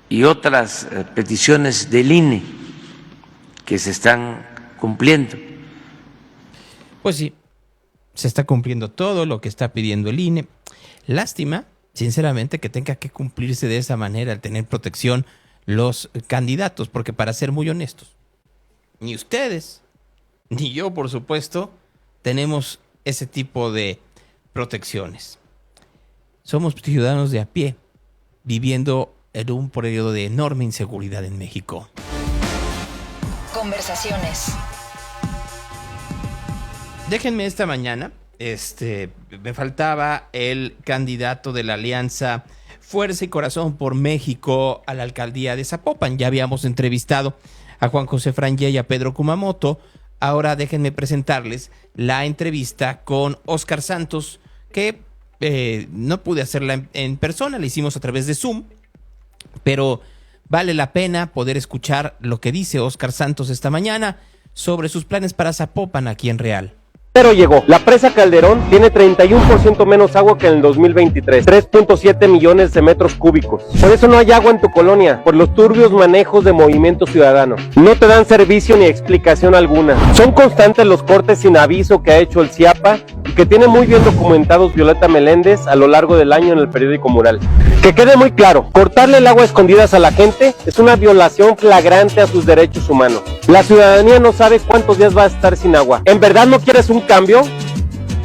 y otras peticiones del INE que se están cumpliendo. Pues sí, se está cumpliendo todo lo que está pidiendo el INE. Lástima, sinceramente, que tenga que cumplirse de esa manera al tener protección los candidatos, porque para ser muy honestos, ni ustedes, ni yo, por supuesto, tenemos ese tipo de protecciones. Somos ciudadanos de a pie, viviendo en un periodo de enorme inseguridad en México. Conversaciones. Déjenme esta mañana, me faltaba el candidato de la Alianza Fuerza y Corazón por México a la alcaldía de Zapopan. Ya habíamos entrevistado a Juan José Frangé y a Pedro Kumamoto. Ahora déjenme presentarles la entrevista con Óscar Santos, que no pude hacerla en persona, la hicimos a través de Zoom, pero vale la pena poder escuchar lo que dice Óscar Santos esta mañana sobre sus planes para Zapopan aquí en Real. Pero llegó. La presa Calderón tiene 31% menos agua que en el 2023, 3.7 millones de metros cúbicos. Por eso no hay agua en tu colonia, por los turbios manejos de Movimiento Ciudadano. No te dan servicio ni explicación alguna. Son constantes los cortes sin aviso que ha hecho el CIAPA y que tiene muy bien documentados Violeta Meléndez a lo largo del año en el periódico Mural. Que quede muy claro, cortarle el agua a escondidas a la gente es una violación flagrante a sus derechos humanos. La ciudadanía no sabe cuántos días va a estar sin agua. ¿En verdad no quieres un cambio?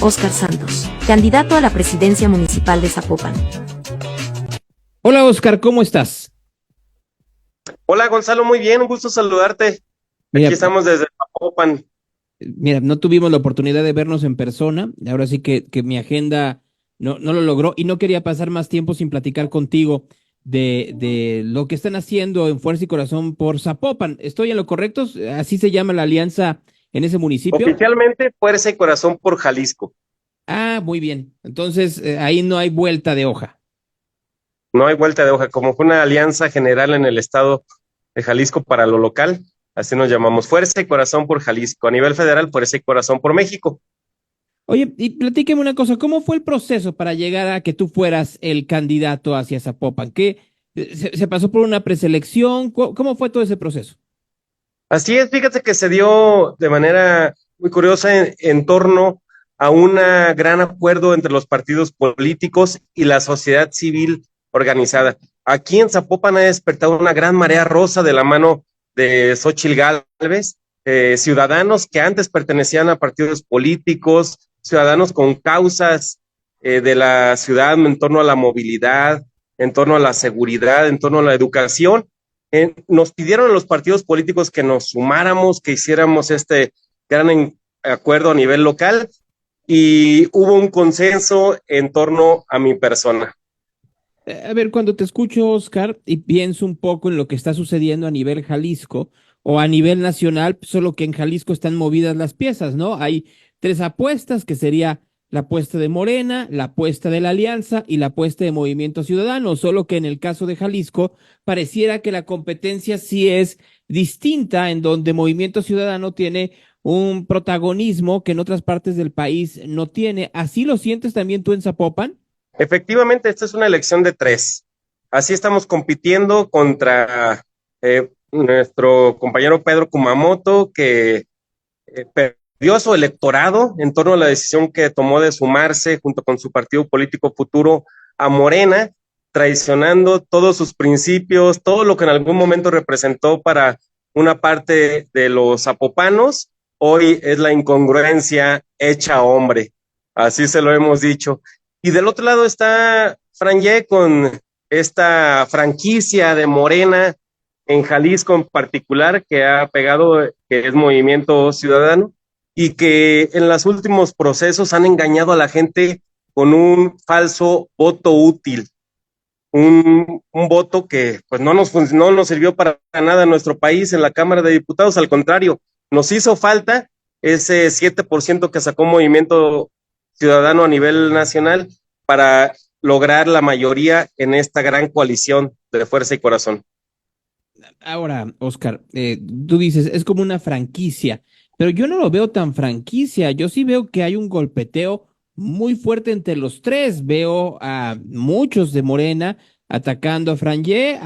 Óscar Santos, candidato a la presidencia municipal de Zapopan. Hola Óscar, ¿cómo estás? Hola Gonzalo, muy bien, un gusto saludarte. Mira, aquí estamos desde Zapopan. Mira, no tuvimos la oportunidad de vernos en persona, ahora sí que mi agenda no lo logró y no quería pasar más tiempo sin platicar contigo de lo que están haciendo en Fuerza y Corazón por Zapopan. ¿Estoy en lo correcto? ¿Así se llama la alianza en ese municipio? Oficialmente Fuerza y Corazón por Jalisco. Ah, muy bien. Entonces, ahí no hay vuelta de hoja. No hay vuelta de hoja, como fue una alianza general en el estado de Jalisco para lo local, así nos llamamos, Fuerza y Corazón por Jalisco. A nivel federal, Fuerza y Corazón por México. Oye, y platíqueme una cosa, ¿cómo fue el proceso para llegar a que tú fueras el candidato hacia Zapopan? ¿Qué, se pasó por una preselección? ¿Cómo fue todo ese proceso? Así es, fíjate que se dio de manera muy curiosa en torno a un gran acuerdo entre los partidos políticos y la sociedad civil organizada. Aquí en Zapopan ha despertado una gran marea rosa de la mano de Xóchitl Gálvez, ciudadanos que antes pertenecían a partidos políticos, ciudadanos con causas de la ciudad en torno a la movilidad, en torno a la seguridad, en torno a la educación. Nos pidieron a los partidos políticos que nos sumáramos, que hiciéramos este gran acuerdo a nivel local y hubo un consenso en torno a mi persona. A ver, cuando te escucho, Óscar, y pienso un poco en lo que está sucediendo a nivel Jalisco o a nivel nacional, solo que en Jalisco están movidas las piezas, ¿no? Hay 3 apuestas, que sería la apuesta de Morena, la apuesta de la Alianza y la apuesta de Movimiento Ciudadano, solo que en el caso de Jalisco pareciera que la competencia sí es distinta, en donde Movimiento Ciudadano tiene un protagonismo que en otras partes del país no tiene. ¿Así lo sientes también tú en Zapopan? Efectivamente, esta es una elección de 3. Así estamos compitiendo contra nuestro compañero Pedro Kumamoto, que perdió su electorado en torno a la decisión que tomó de sumarse junto con su partido político futuro a Morena, traicionando todos sus principios, todo lo que en algún momento representó para una parte de los zapopanos. Hoy es la incongruencia hecha hombre, así se lo hemos dicho. Y del otro lado está Franje con esta franquicia de Morena en Jalisco en particular, que ha pegado, que es Movimiento Ciudadano, y que en los últimos procesos han engañado a la gente con un falso voto útil, un voto que pues no nos sirvió para nada en nuestro país en la Cámara de Diputados, al contrario, nos hizo falta ese 7% que sacó Movimiento Ciudadano a nivel nacional para lograr la mayoría en esta gran coalición de Fuerza y Corazón. Ahora, Óscar, tú dices, es como una franquicia, pero yo no lo veo tan franquicia, yo sí veo que hay un golpeteo muy fuerte entre los 3, veo a muchos de Morena atacando a Franje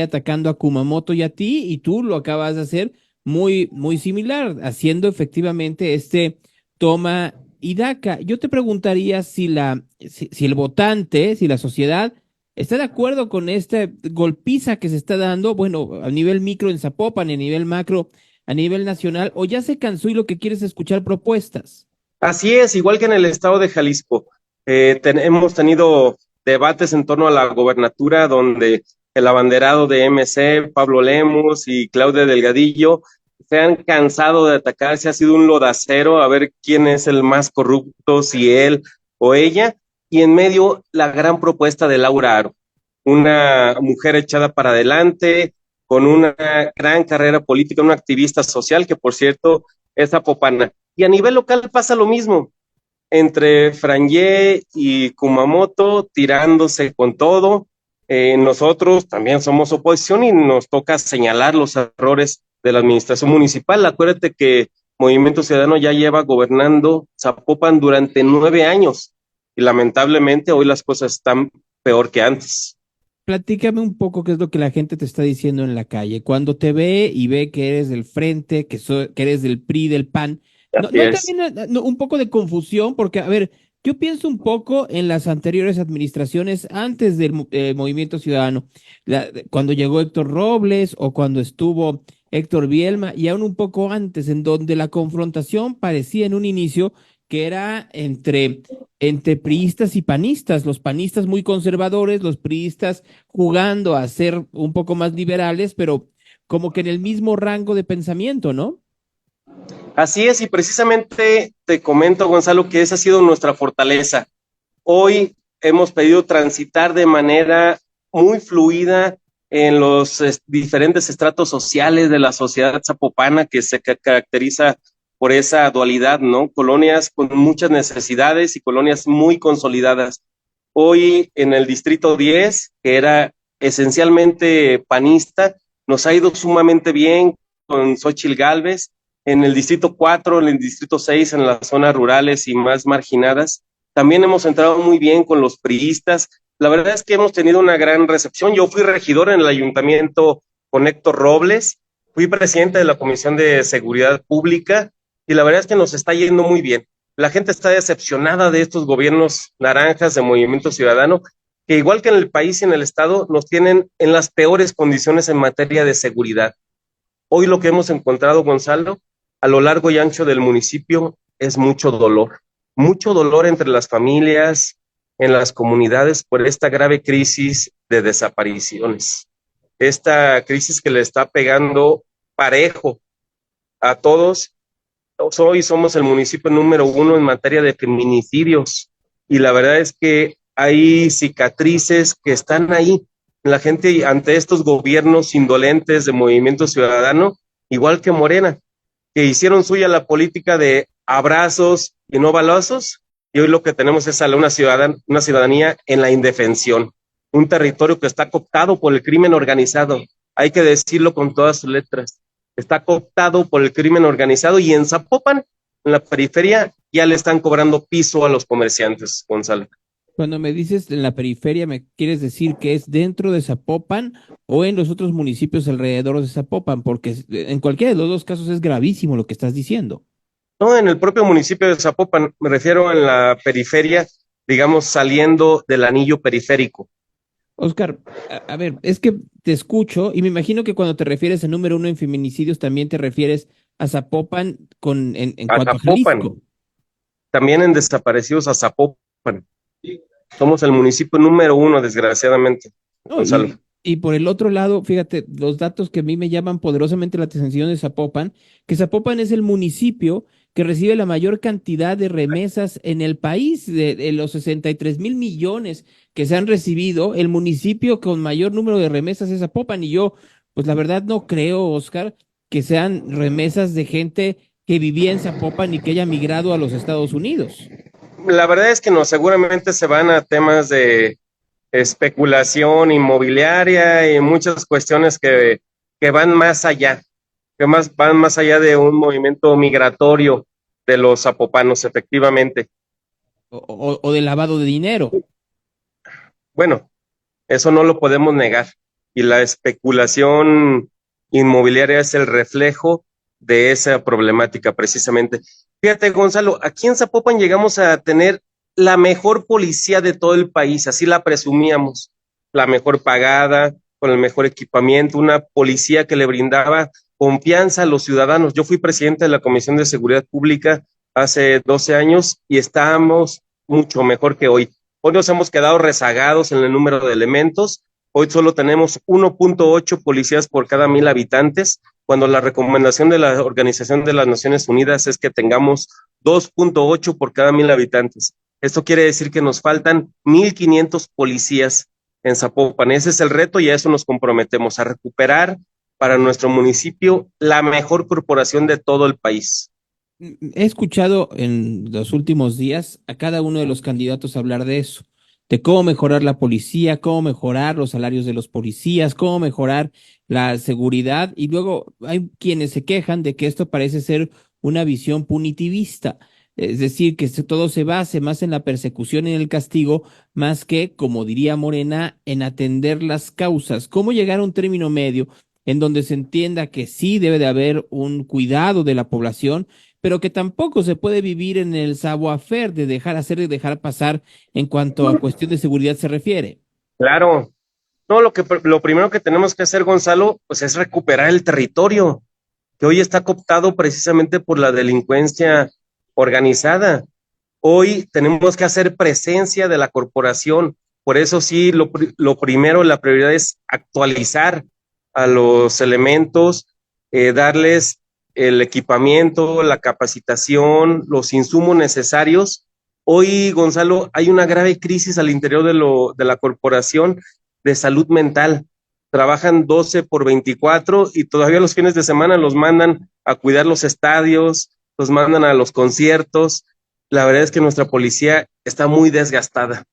atacando a Kumamoto y a ti, y tú lo acabas de hacer muy, muy similar, haciendo efectivamente este toma y daca. Yo te preguntaría si el votante, si la sociedad está de acuerdo con esta golpiza que se está dando, bueno, a nivel micro en Zapopan, a nivel macro, a nivel nacional, o ya se cansó y lo que quiere es escuchar propuestas. Así es, igual que en el estado de Jalisco. Hemos tenido debates en torno a la gobernatura donde el abanderado de MC, Pablo Lemos y Claudia Delgadillo, se han cansado de atacarse, ha sido un lodacero a ver quién es el más corrupto, si él o ella, y en medio la gran propuesta de Laura Aro, una mujer echada para adelante, con una gran carrera política, una activista social que por cierto es zapopana. Y a nivel local pasa lo mismo, entre Franje y Kumamoto tirándose con todo. Nosotros también somos oposición y nos toca señalar los errores de la administración municipal. Acuérdate que Movimiento Ciudadano ya lleva gobernando Zapopan durante 9 años y lamentablemente hoy las cosas están peor que antes. Platícame un poco qué es lo que la gente te está diciendo en la calle. Cuando te ve y ve que eres del Frente, que eres del PRI, del PAN, ¿no Así hay es. también un poco de confusión? Porque, a ver, yo pienso un poco en las anteriores administraciones antes del Movimiento Ciudadano, cuando llegó Héctor Robles o cuando estuvo Héctor Bielma, y aún un poco antes, en donde la confrontación parecía en un inicio que era entre priistas y panistas, los panistas muy conservadores, los priistas jugando a ser un poco más liberales, pero como que en el mismo rango de pensamiento, ¿no? Así es, y precisamente te comento, Gonzalo, que esa ha sido nuestra fortaleza. Hoy hemos pedido transitar de manera muy fluida en los diferentes estratos sociales de la sociedad zapopana, que se caracteriza por esa dualidad, ¿no? Colonias con muchas necesidades y colonias muy consolidadas. Hoy en el Distrito 10, que era esencialmente panista, nos ha ido sumamente bien con Xóchitl Gálvez. En el Distrito 4, en el Distrito 6, en las zonas rurales y más marginadas, también hemos entrado muy bien con los priistas. La verdad es que hemos tenido una gran recepción. Yo fui regidor en el ayuntamiento con Héctor Robles, fui presidente de la Comisión de Seguridad Pública y la verdad es que nos está yendo muy bien. La gente está decepcionada de estos gobiernos naranjas de Movimiento Ciudadano, que igual que en el país y en el estado, nos tienen en las peores condiciones en materia de seguridad. Hoy lo que hemos encontrado, Gonzalo, a lo largo y ancho del municipio es mucho dolor entre las familias, en las comunidades por esta grave crisis de desapariciones. Esta crisis que le está pegando parejo a todos. Hoy somos el municipio número 1 en materia de feminicidios y la verdad es que hay cicatrices que están ahí. La gente ante estos gobiernos indolentes de Movimiento Ciudadano, igual que Morena, que hicieron suya la política de abrazos y no balazos, y hoy lo que tenemos es una ciudadanía en la indefensión, un territorio que está cooptado por el crimen organizado, hay que decirlo con todas sus letras, está cooptado por el crimen organizado y en Zapopan, en la periferia, ya le están cobrando piso a los comerciantes, Gonzalo. Cuando me dices en la periferia, ¿me quieres decir que es dentro de Zapopan o en los otros municipios alrededor de Zapopan? Porque en cualquiera de los dos casos es gravísimo lo que estás diciendo. No, en el propio municipio de Zapopan, me refiero en la periferia, digamos, saliendo del anillo periférico. Oscar, a ver, es que te escucho y me imagino que cuando te refieres a número 1 en feminicidios también te refieres a Zapopan en cuanto a Jalisco. También en desaparecidos a Zapopan. Somos el municipio número 1, desgraciadamente, Gonzalo. Y por el otro lado, fíjate, los datos que a mí me llaman poderosamente la atención de Zapopan, que Zapopan es el municipio que recibe la mayor cantidad de remesas en el país, de los 63,000 millones que se han recibido, el municipio con mayor número de remesas es Zapopan, y yo, pues la verdad no creo, Oscar, que sean remesas de gente que vivía en Zapopan y que haya migrado a los Estados Unidos. La verdad es que no, seguramente se van a temas de especulación inmobiliaria y muchas cuestiones que van más allá, van más allá de un movimiento migratorio de los zapopanos, efectivamente. O de lavado de dinero. Bueno, eso no lo podemos negar. Y la especulación inmobiliaria es el reflejo de esa problemática, precisamente. Fíjate, Gonzalo, aquí en Zapopan llegamos a tener la mejor policía de todo el país, así la presumíamos, la mejor pagada, con el mejor equipamiento, una policía que le brindaba confianza a los ciudadanos. Yo fui presidente de la Comisión de Seguridad Pública hace 12 años y estamos mucho mejor que hoy. Hoy nos hemos quedado rezagados en el número de elementos. Hoy solo tenemos 1.8 policías por cada 1,000 habitantes, cuando la recomendación de la Organización de las Naciones Unidas es que tengamos 2.8 por cada 1,000 habitantes. Esto quiere decir que nos faltan 1,500 policías en Zapopan. Ese es el reto y a eso nos comprometemos, a recuperar para nuestro municipio la mejor corporación de todo el país. He escuchado en los últimos días a cada uno de los candidatos hablar de eso, de cómo mejorar la policía, cómo mejorar los salarios de los policías, cómo mejorar la seguridad, y luego hay quienes se quejan de que esto parece ser una visión punitivista, es decir, que todo se base más en la persecución y en el castigo, más que, como diría Morena, en atender las causas. ¿Cómo llegar a un término medio en donde se entienda que sí debe de haber un cuidado de la población, pero que tampoco se puede vivir en el savoir-faire de dejar hacer y dejar pasar en cuanto a cuestión de seguridad se refiere? Claro. No, lo primero que tenemos que hacer, Gonzalo, pues es recuperar el territorio, que hoy está cooptado precisamente por la delincuencia organizada. Hoy tenemos que hacer presencia de la corporación. Por eso sí, lo primero, la prioridad es actualizar a los elementos, darles el equipamiento, la capacitación, los insumos necesarios. Hoy, Gonzalo, hay una grave crisis al interior de la corporación de salud mental. Trabajan 12 por 24 y todavía los fines de semana los mandan a cuidar los estadios, los mandan a los conciertos. La verdad es que nuestra policía está muy desgastada.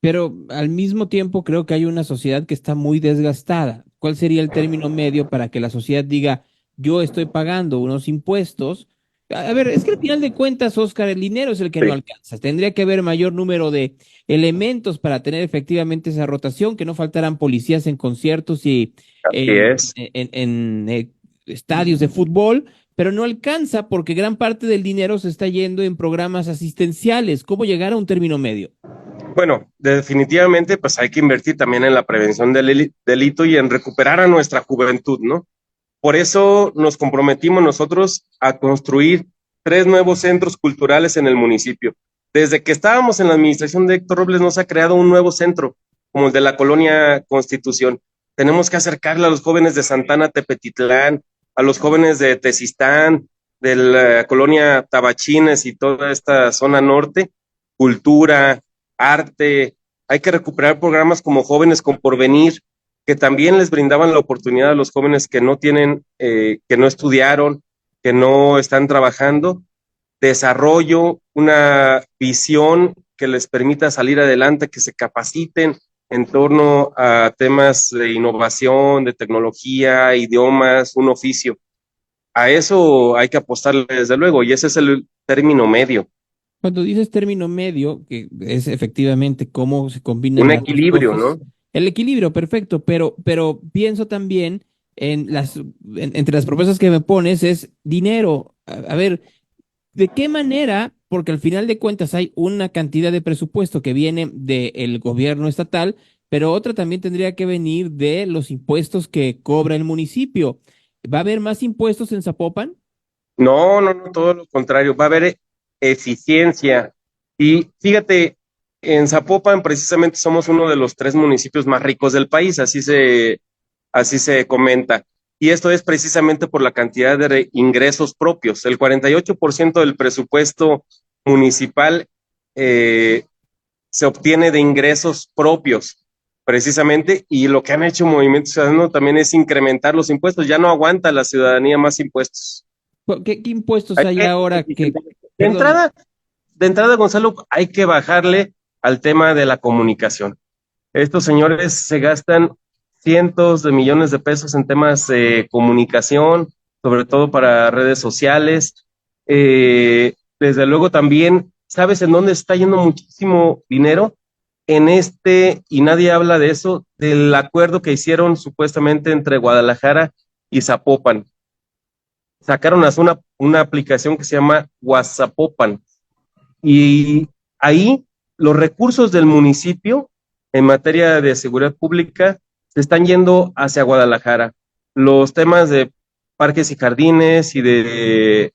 Pero al mismo tiempo creo que hay una sociedad que está muy desgastada. ¿Cuál sería el término medio para que la sociedad diga, yo estoy pagando unos impuestos? A ver, es que al final de cuentas, Oscar, el dinero es el que no alcanza. Tendría que haber mayor número de elementos para tener efectivamente esa rotación, que no faltaran policías en conciertos y en estadios de fútbol, pero no alcanza porque gran parte del dinero se está yendo en programas asistenciales. ¿Cómo llegar a un término medio? Bueno, definitivamente pues hay que invertir también en la prevención del delito y en recuperar a nuestra juventud, ¿no? Por eso nos comprometimos nosotros a construir 3 nuevos centros culturales en el municipio. Desde que estábamos en la administración de Héctor Robles nos ha creado un nuevo centro, como el de la Colonia Constitución. Tenemos que acercarle a los jóvenes de Santana Tepetitlán, a los jóvenes de Tezistán, de la Colonia Tabachines y toda esta zona norte, cultura, arte. Hay que recuperar programas como Jóvenes con Porvenir, que también les brindaban la oportunidad a los jóvenes que no tienen, que no estudiaron, que no están trabajando, desarrollo, una visión que les permita salir adelante, que se capaciten en torno a temas de innovación, de tecnología, idiomas, un oficio. A eso hay que apostarle desde luego, y ese es el término medio. Cuando dices término medio, que es efectivamente cómo se combina un equilibrio, ¿no? El equilibrio, perfecto, pero pienso también en entre las propuestas que me pones es dinero. A ver, ¿de qué manera? Porque al final de cuentas hay una cantidad de presupuesto que viene del gobierno estatal, pero otra también tendría que venir de los impuestos que cobra el municipio. ¿Va a haber más impuestos en Zapopan? No, todo lo contrario, va a haber eficiencia. Y fíjate, en Zapopan precisamente somos uno de los 3 municipios más ricos del país, así se comenta. Y esto es precisamente por la cantidad de ingresos propios. El 48% del presupuesto municipal se obtiene de ingresos propios, precisamente, y lo que han hecho Movimiento Ciudadano también es incrementar los impuestos. Ya no aguanta la ciudadanía más impuestos. ¿Qué impuestos hay ahora que... De entrada, Gonzalo, hay que bajarle al tema de la comunicación. Estos señores se gastan cientos de millones de pesos en temas de comunicación, sobre todo para redes sociales. Desde luego también, ¿sabes en dónde está yendo muchísimo dinero? Y nadie habla de eso, del acuerdo que hicieron supuestamente entre Guadalajara y Zapopan. Sacaron una aplicación que se llama WhatsAppopan. Y ahí los recursos del municipio en materia de seguridad pública se están yendo hacia Guadalajara. Los temas de parques y jardines y de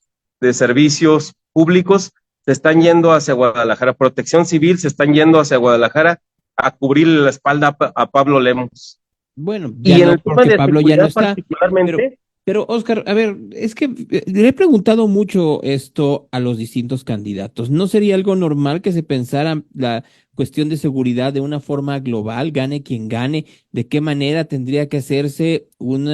servicios públicos se están yendo hacia Guadalajara. Protección civil se están yendo hacia Guadalajara a cubrirle la espalda a Pablo Lemos. Bueno, ya y no, porque Pablo ya no está. Pero Oscar, a ver, es que le he preguntado mucho esto a los distintos candidatos. ¿No sería algo normal que se pensara la cuestión de seguridad de una forma global, gane quien gane? ¿De qué manera tendría que hacerse un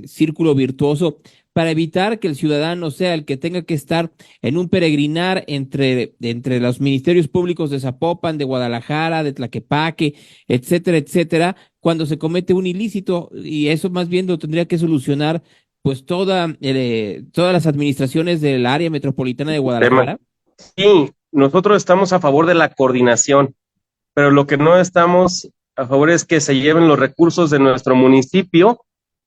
círculo virtuoso para evitar que el ciudadano sea el que tenga que estar en un peregrinar entre los ministerios públicos de Zapopan, de Guadalajara, de Tlaquepaque, etcétera, etcétera, cuando se comete un ilícito, y eso más bien lo tendría que solucionar pues todas las administraciones del área metropolitana de Guadalajara? Sí, nosotros estamos a favor de la coordinación, pero lo que no estamos a favor es que se lleven los recursos de nuestro municipio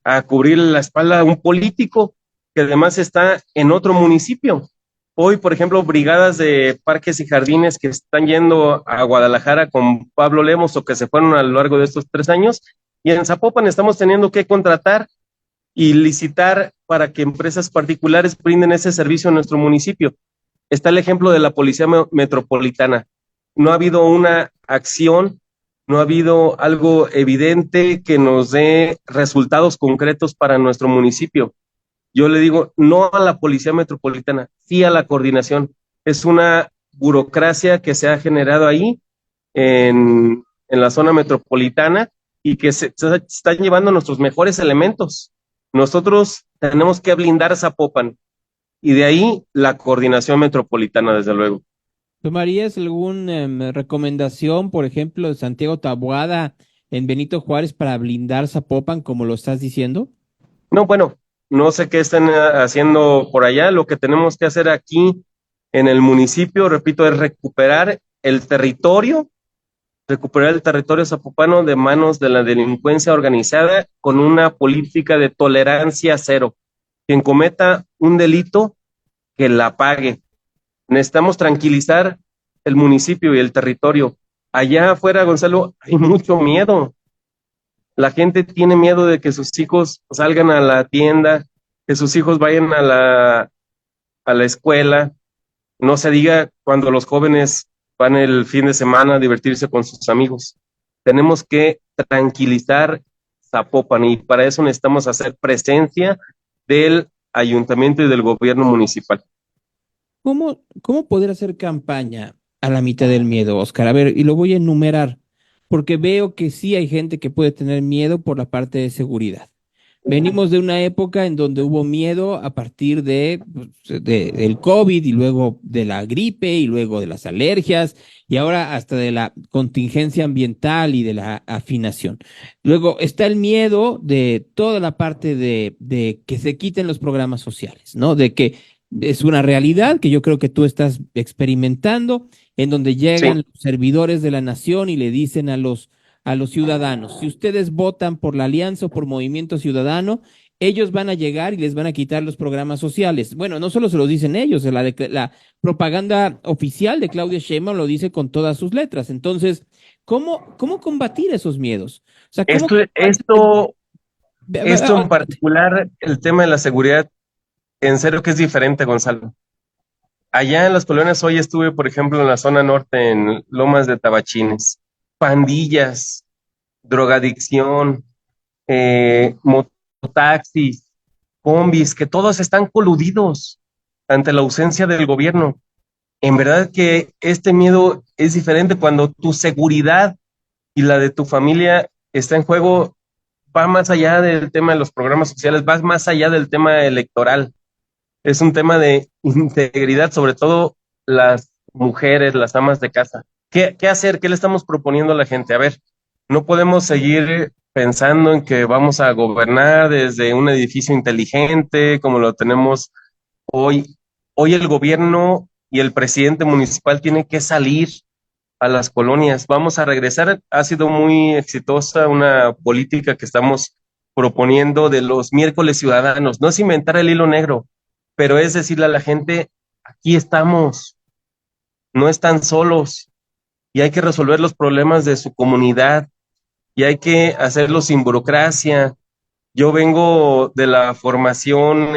a cubrir la espalda de un político que además está en otro municipio. Hoy, por ejemplo, brigadas de parques y jardines que están yendo a Guadalajara con Pablo Lemos o que se fueron a lo largo de estos 3 años, y en Zapopan estamos teniendo que contratar y licitar para que empresas particulares brinden ese servicio en nuestro municipio. Está el ejemplo de la Policía Metropolitana. No ha habido una acción, no ha habido algo evidente que nos dé resultados concretos para nuestro municipio. Yo le digo no a la Policía Metropolitana, sí a la coordinación. Es una burocracia que se ha generado ahí en la zona metropolitana y que se están llevando nuestros mejores elementos. Nosotros tenemos que blindar Zapopan y de ahí la coordinación metropolitana, desde luego. ¿Tomarías alguna recomendación, por ejemplo, de Santiago Taboada en Benito Juárez para blindar Zapopan, como lo estás diciendo? No, bueno, no sé qué están haciendo por allá. Lo que tenemos que hacer aquí en el municipio, repito, es recuperar el territorio zapopano de manos de la delincuencia organizada con una política de tolerancia cero. Quien cometa un delito, que la pague. Necesitamos tranquilizar el municipio y el territorio. Allá afuera, Gonzalo, hay mucho miedo. La gente tiene miedo de que sus hijos salgan a la tienda, que sus hijos vayan a la escuela. No se diga cuando los jóvenes van el fin de semana a divertirse con sus amigos. Tenemos que tranquilizar Zapopan y para eso necesitamos hacer presencia del ayuntamiento y del gobierno municipal. ¿Cómo poder hacer campaña a la mitad del miedo, Oscar? A ver, y lo voy a enumerar, porque veo que sí hay gente que puede tener miedo por la parte de seguridad. Venimos de una época en donde hubo miedo a partir del COVID y luego de la gripe y luego de las alergias y ahora hasta de la contingencia ambiental y de la afinación. Luego está el miedo de toda la parte de que se quiten los programas sociales, ¿no? De que es una realidad que yo creo que tú estás experimentando, en donde llegan los servidores de la nación y le dicen a los ciudadanos, si ustedes votan por la Alianza o por Movimiento Ciudadano, ellos van a llegar y les van a quitar los programas sociales. Bueno, no solo se lo dicen ellos, la propaganda oficial de Claudia Sheinbaum lo dice con todas sus letras. Entonces, ¿cómo combatir esos miedos? O sea, esto en particular, el tema de la seguridad, en serio que es diferente, Gonzalo. Allá en las colonias, hoy estuve, por ejemplo, en la zona norte, en Lomas de Tabachines, pandillas, drogadicción, mototaxis, combis, que todos están coludidos ante la ausencia del gobierno. En verdad que este miedo es diferente cuando tu seguridad y la de tu familia está en juego, va más allá del tema de los programas sociales, va más allá del tema electoral. Es un tema de integridad, sobre todo las mujeres, las amas de casa. ¿Qué hacer? ¿Qué le estamos proponiendo a la gente? A ver, no podemos seguir pensando en que vamos a gobernar desde un edificio inteligente como lo tenemos hoy. Hoy el gobierno y el presidente municipal tienen que salir a las colonias. Vamos a regresar. Ha sido muy exitosa una política que estamos proponiendo de los miércoles ciudadanos. No es inventar el hilo negro, pero es decirle a la gente, aquí estamos, no están solos, y hay que resolver los problemas de su comunidad, y hay que hacerlo sin burocracia. Yo vengo de la formación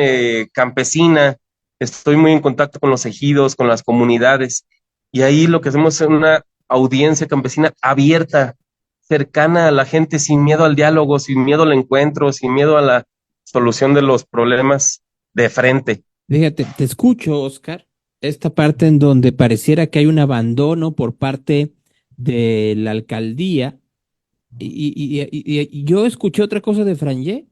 campesina, estoy muy en contacto con los ejidos, con las comunidades, y ahí lo que hacemos es una audiencia campesina abierta, cercana a la gente, sin miedo al diálogo, sin miedo al encuentro, sin miedo a la solución de los problemas de frente. Fíjate, te escucho, Oscar, esta parte en donde pareciera que hay un abandono por parte de la alcaldía y yo escuché otra cosa de Frangé.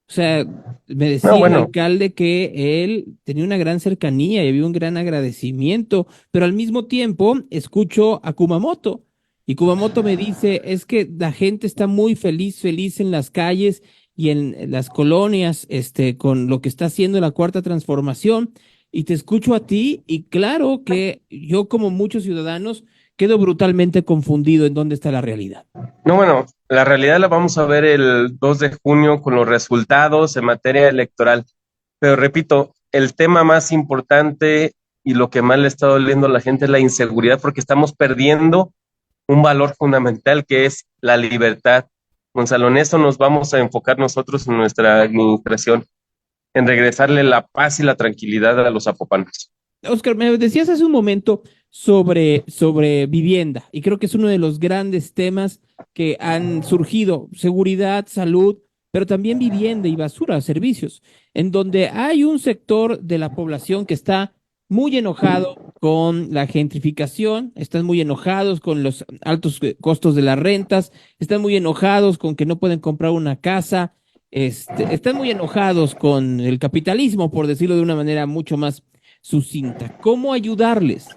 O sea, me decía el alcalde que él tenía una gran cercanía y había un gran agradecimiento, pero al mismo tiempo escucho a Kumamoto y Kumamoto me dice, es que la gente está muy feliz en las calles y en las colonias, con lo que está haciendo la Cuarta Transformación, y te escucho a ti y claro que yo, como muchos ciudadanos, quedo brutalmente confundido en dónde está la realidad. No, bueno, la realidad la vamos a ver el 2 de junio con los resultados en materia electoral. Pero repito, el tema más importante y lo que más le está doliendo a la gente es la inseguridad, porque estamos perdiendo un valor fundamental que es la libertad. Gonzalo, en eso nos vamos a enfocar nosotros en nuestra administración, en regresarle la paz y la tranquilidad a los zapopanos. Oscar, me decías hace un momento sobre vivienda, y creo que es uno de los grandes temas que han surgido, seguridad, salud, pero también vivienda y basura, servicios, en donde hay un sector de la población que está muy enojado con la gentrificación, están muy enojados con los altos costos de las rentas, están muy enojados con que no pueden comprar una casa, están muy enojados con el capitalismo, por decirlo de una manera mucho más sucinta. ¿Cómo ayudarles?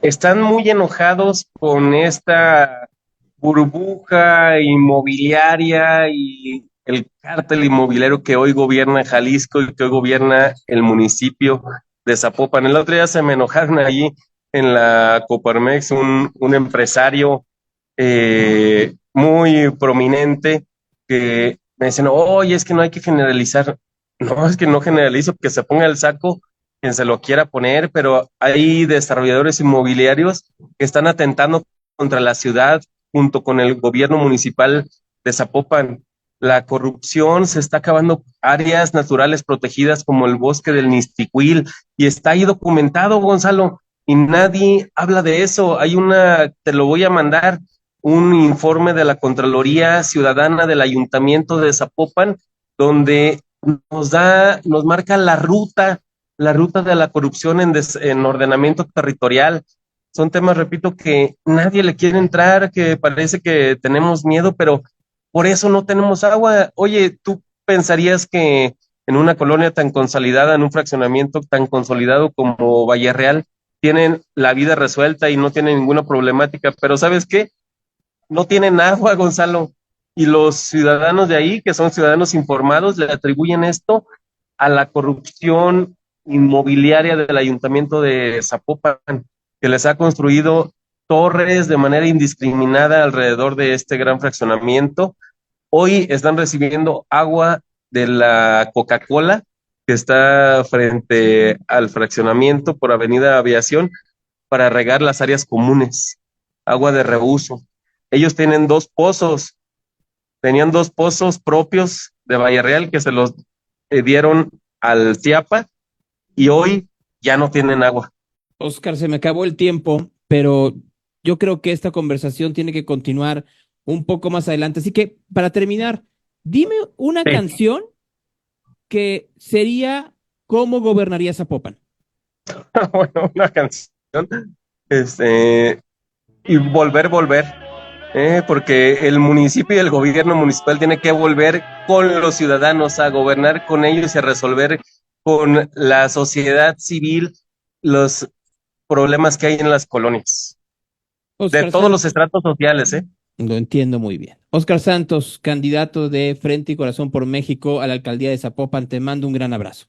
Están muy enojados con esta burbuja inmobiliaria y el cártel inmobiliario que hoy gobierna Jalisco y que hoy gobierna el municipio de Zapopan. El otro día se me enojaron allí en la Coparmex un empresario muy prominente que me dicen, oye, es que no hay que generalizar. No, es que no generalizo, que se ponga el saco quien se lo quiera poner, pero hay desarrolladores inmobiliarios que están atentando contra la ciudad junto con el gobierno municipal de Zapopan. La corrupción, se está acabando áreas naturales protegidas como el bosque del Nisticuil, y está ahí documentado, Gonzalo, y nadie habla de eso. Hay te lo voy a mandar, un informe de la Contraloría Ciudadana del Ayuntamiento de Zapopan, donde nos marca la ruta de la corrupción en ordenamiento territorial. Son temas, repito, que nadie le quiere entrar, que parece que tenemos miedo, pero por eso no tenemos agua. Oye, ¿tú pensarías que en una colonia tan consolidada, en un fraccionamiento tan consolidado como Valle Real, tienen la vida resuelta y no tienen ninguna problemática? Pero ¿sabes qué? No tienen agua, Gonzalo. Y los ciudadanos de ahí, que son ciudadanos informados, le atribuyen esto a la corrupción inmobiliaria del Ayuntamiento de Zapopan, que les ha construido torres de manera indiscriminada alrededor de este gran fraccionamiento. Hoy están recibiendo agua de la Coca-Cola, que está frente al fraccionamiento por Avenida Aviación, para regar las áreas comunes, agua de reuso. Ellos tienen tenían dos pozos propios de Valle Real que se los dieron al CIAPA, y hoy ya no tienen agua. Oscar, se me acabó el tiempo, pero yo creo que esta conversación tiene que continuar un poco más adelante. Así que, para terminar, dime una canción que sería ¿Cómo gobernaría Zapopan? Bueno, una canción, y volver, porque el municipio y el gobierno municipal tiene que volver con los ciudadanos, a gobernar con ellos y a resolver con la sociedad civil los problemas que hay en las colonias, Oscar de todos Santos, los estratos sociales, Lo entiendo muy bien. Oscar Santos, candidato de Frente y Corazón por México a la alcaldía de Zapopan, te mando un gran abrazo.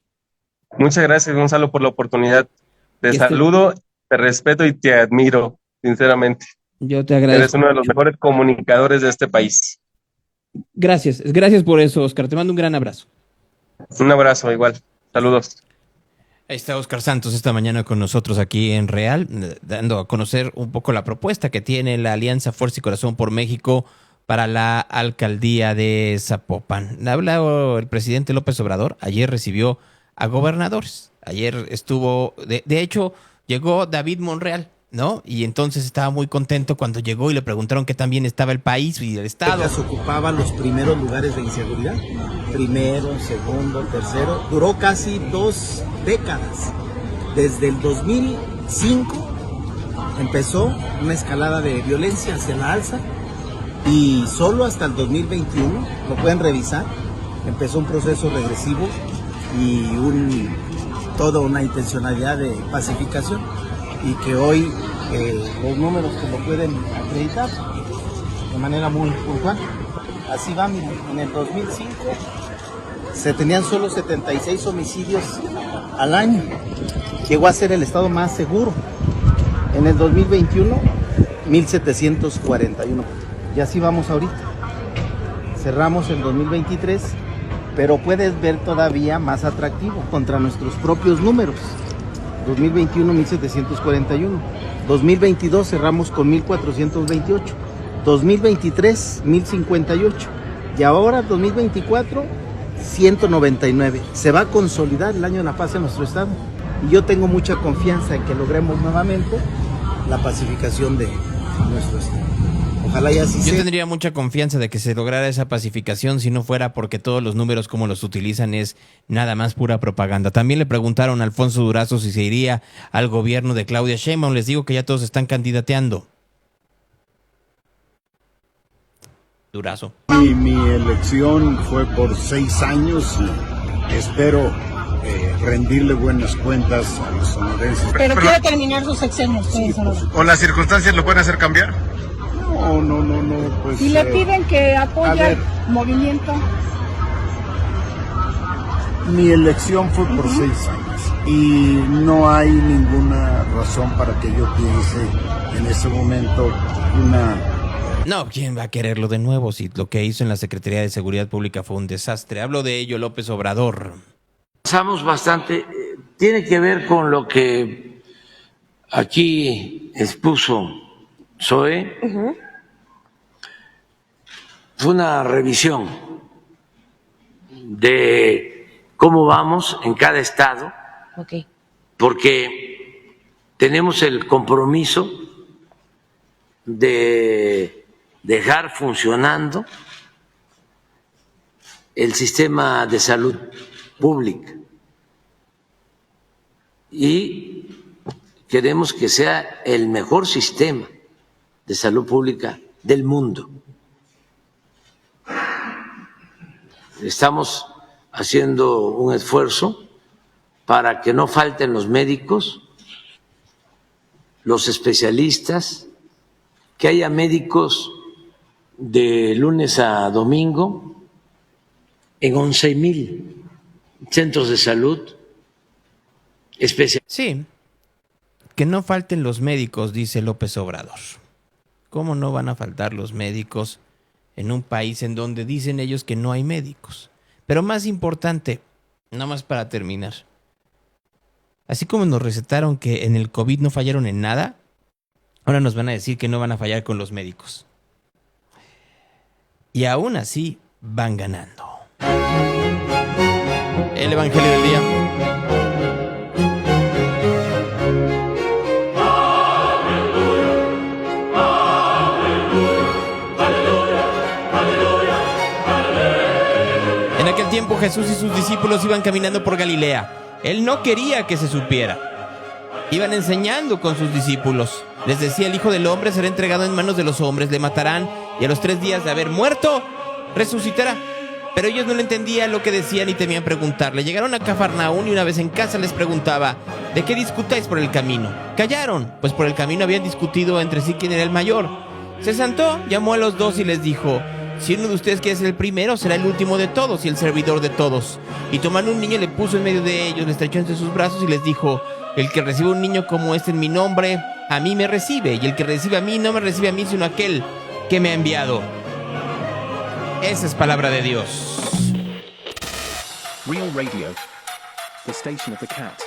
Muchas gracias, Gonzalo, por la oportunidad. Te saludo, te respeto y te admiro, sinceramente. Yo te agradezco. Eres uno de los mejores comunicadores de este país. Gracias por eso, Oscar. Te mando un gran abrazo. Un abrazo, igual. Saludos. Ahí está Oscar Santos esta mañana con nosotros aquí en Real, dando a conocer un poco la propuesta que tiene la Alianza Fuerza y Corazón por México para la alcaldía de Zapopan. Habla el presidente López Obrador. Ayer recibió a gobernadores. Ayer estuvo, de hecho, llegó David Monreal, ¿no? Y entonces estaba muy contento cuando llegó y le preguntaron qué tan bien estaba el país y el estado. Ocupaba los primeros lugares de inseguridad. Primero, segundo, tercero. Duró casi 2 décadas. Desde el 2005 empezó una escalada de violencia hacia la alza, y solo hasta el 2021, lo pueden revisar, empezó un proceso regresivo y toda una intencionalidad de pacificación, y que hoy los números que lo pueden acreditar de manera muy puntual. Así va, miren, en el 2005 se tenían solo 76 homicidios al año, llegó a ser el estado más seguro. En el 2021, 1741, y así vamos ahorita. Cerramos el 2023, pero puedes ver todavía más atractivo contra nuestros propios números. 2021, 1741. 2022 cerramos con 1428. 2023, 1058. Y ahora, 2024, 199. Se va a consolidar el año de la paz en nuestro estado. Y yo tengo mucha confianza en que logremos nuevamente la pacificación de nuestro estado. Ojalá y así sea. Yo tendría mucha confianza de que se lograra esa pacificación si no fuera porque todos los números como los utilizan es nada más pura propaganda. También le preguntaron a Alfonso Durazo si se iría al gobierno de Claudia Sheinbaum. Les digo que ya todos están candidateando. Durazo. Mi elección fue por 6 años y espero rendirle buenas cuentas a los sonorenses. Pero quiere terminar sus sexenios. Sí, ¿O las circunstancias lo pueden hacer cambiar? No, pues... Y le piden que apoye al movimiento. Mi elección fue por 6 años y no hay ninguna razón para que yo piense en ese momento No, ¿quién va a quererlo de nuevo si lo que hizo en la Secretaría de Seguridad Pública fue un desastre? Hablo de ello, López Obrador. Avanzamos bastante. Tiene que ver con lo que aquí expuso Zoe. Fue una revisión de cómo vamos en cada estado, porque tenemos el compromiso de dejar funcionando el sistema de salud pública y queremos que sea el mejor sistema de salud pública del mundo. Estamos haciendo un esfuerzo para que no falten los médicos, los especialistas, que haya médicos de lunes a domingo en 11,000 centros de salud especiales. Sí, que no falten los médicos, dice López Obrador. ¿Cómo no van a faltar los médicos en un país en donde dicen ellos que no hay médicos? Pero más importante, nada más para terminar, así como nos recetaron que en el COVID no fallaron en nada, ahora nos van a decir que no van a fallar con los médicos. Y aún así van ganando. El Evangelio del Día. En aquel tiempo Jesús y sus discípulos iban caminando por Galilea. Él no quería que se supiera. Iban enseñando con sus discípulos. Les decía: el Hijo del Hombre será entregado en manos de los hombres, le matarán y a los 3 días de haber muerto, resucitará. Pero ellos no le entendían lo que decían y temían preguntarle. Llegaron a Cafarnaún y una vez en casa les preguntaba: ¿de qué discutáis por el camino? Callaron, pues por el camino habían discutido entre sí quién era el mayor. Se sentó, llamó a los 2 y les dijo: si uno de ustedes quiere ser el primero, será el último de todos y el servidor de todos. Y tomando un niño le puso en medio de ellos, le estrechó entre sus brazos y les dijo: el que recibe un niño como este en mi nombre, a mí me recibe, y el que recibe a mí no me recibe a mí, sino a aquel que me ha enviado. Esa es palabra de Dios. Real Radio, the station of the cat.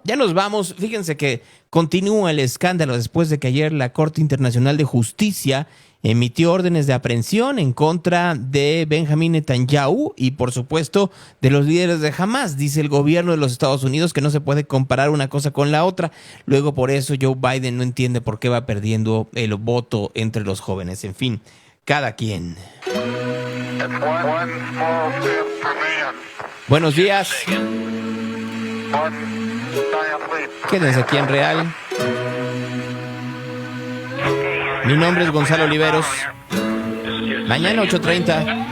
Ya nos vamos. Fíjense que continúa el escándalo después de que ayer la Corte Internacional de Justicia emitió órdenes de aprehensión en contra de Benjamín Netanyahu y, por supuesto, de los líderes de Hamás. Dice el gobierno de los Estados Unidos que no se puede comparar una cosa con la otra. Luego, por eso, Joe Biden no entiende por qué va perdiendo el voto entre los jóvenes. En fin, cada quien. Buenos días. Quédense aquí en Real. Mi nombre es Gonzalo Oliveros. Mañana 8:30.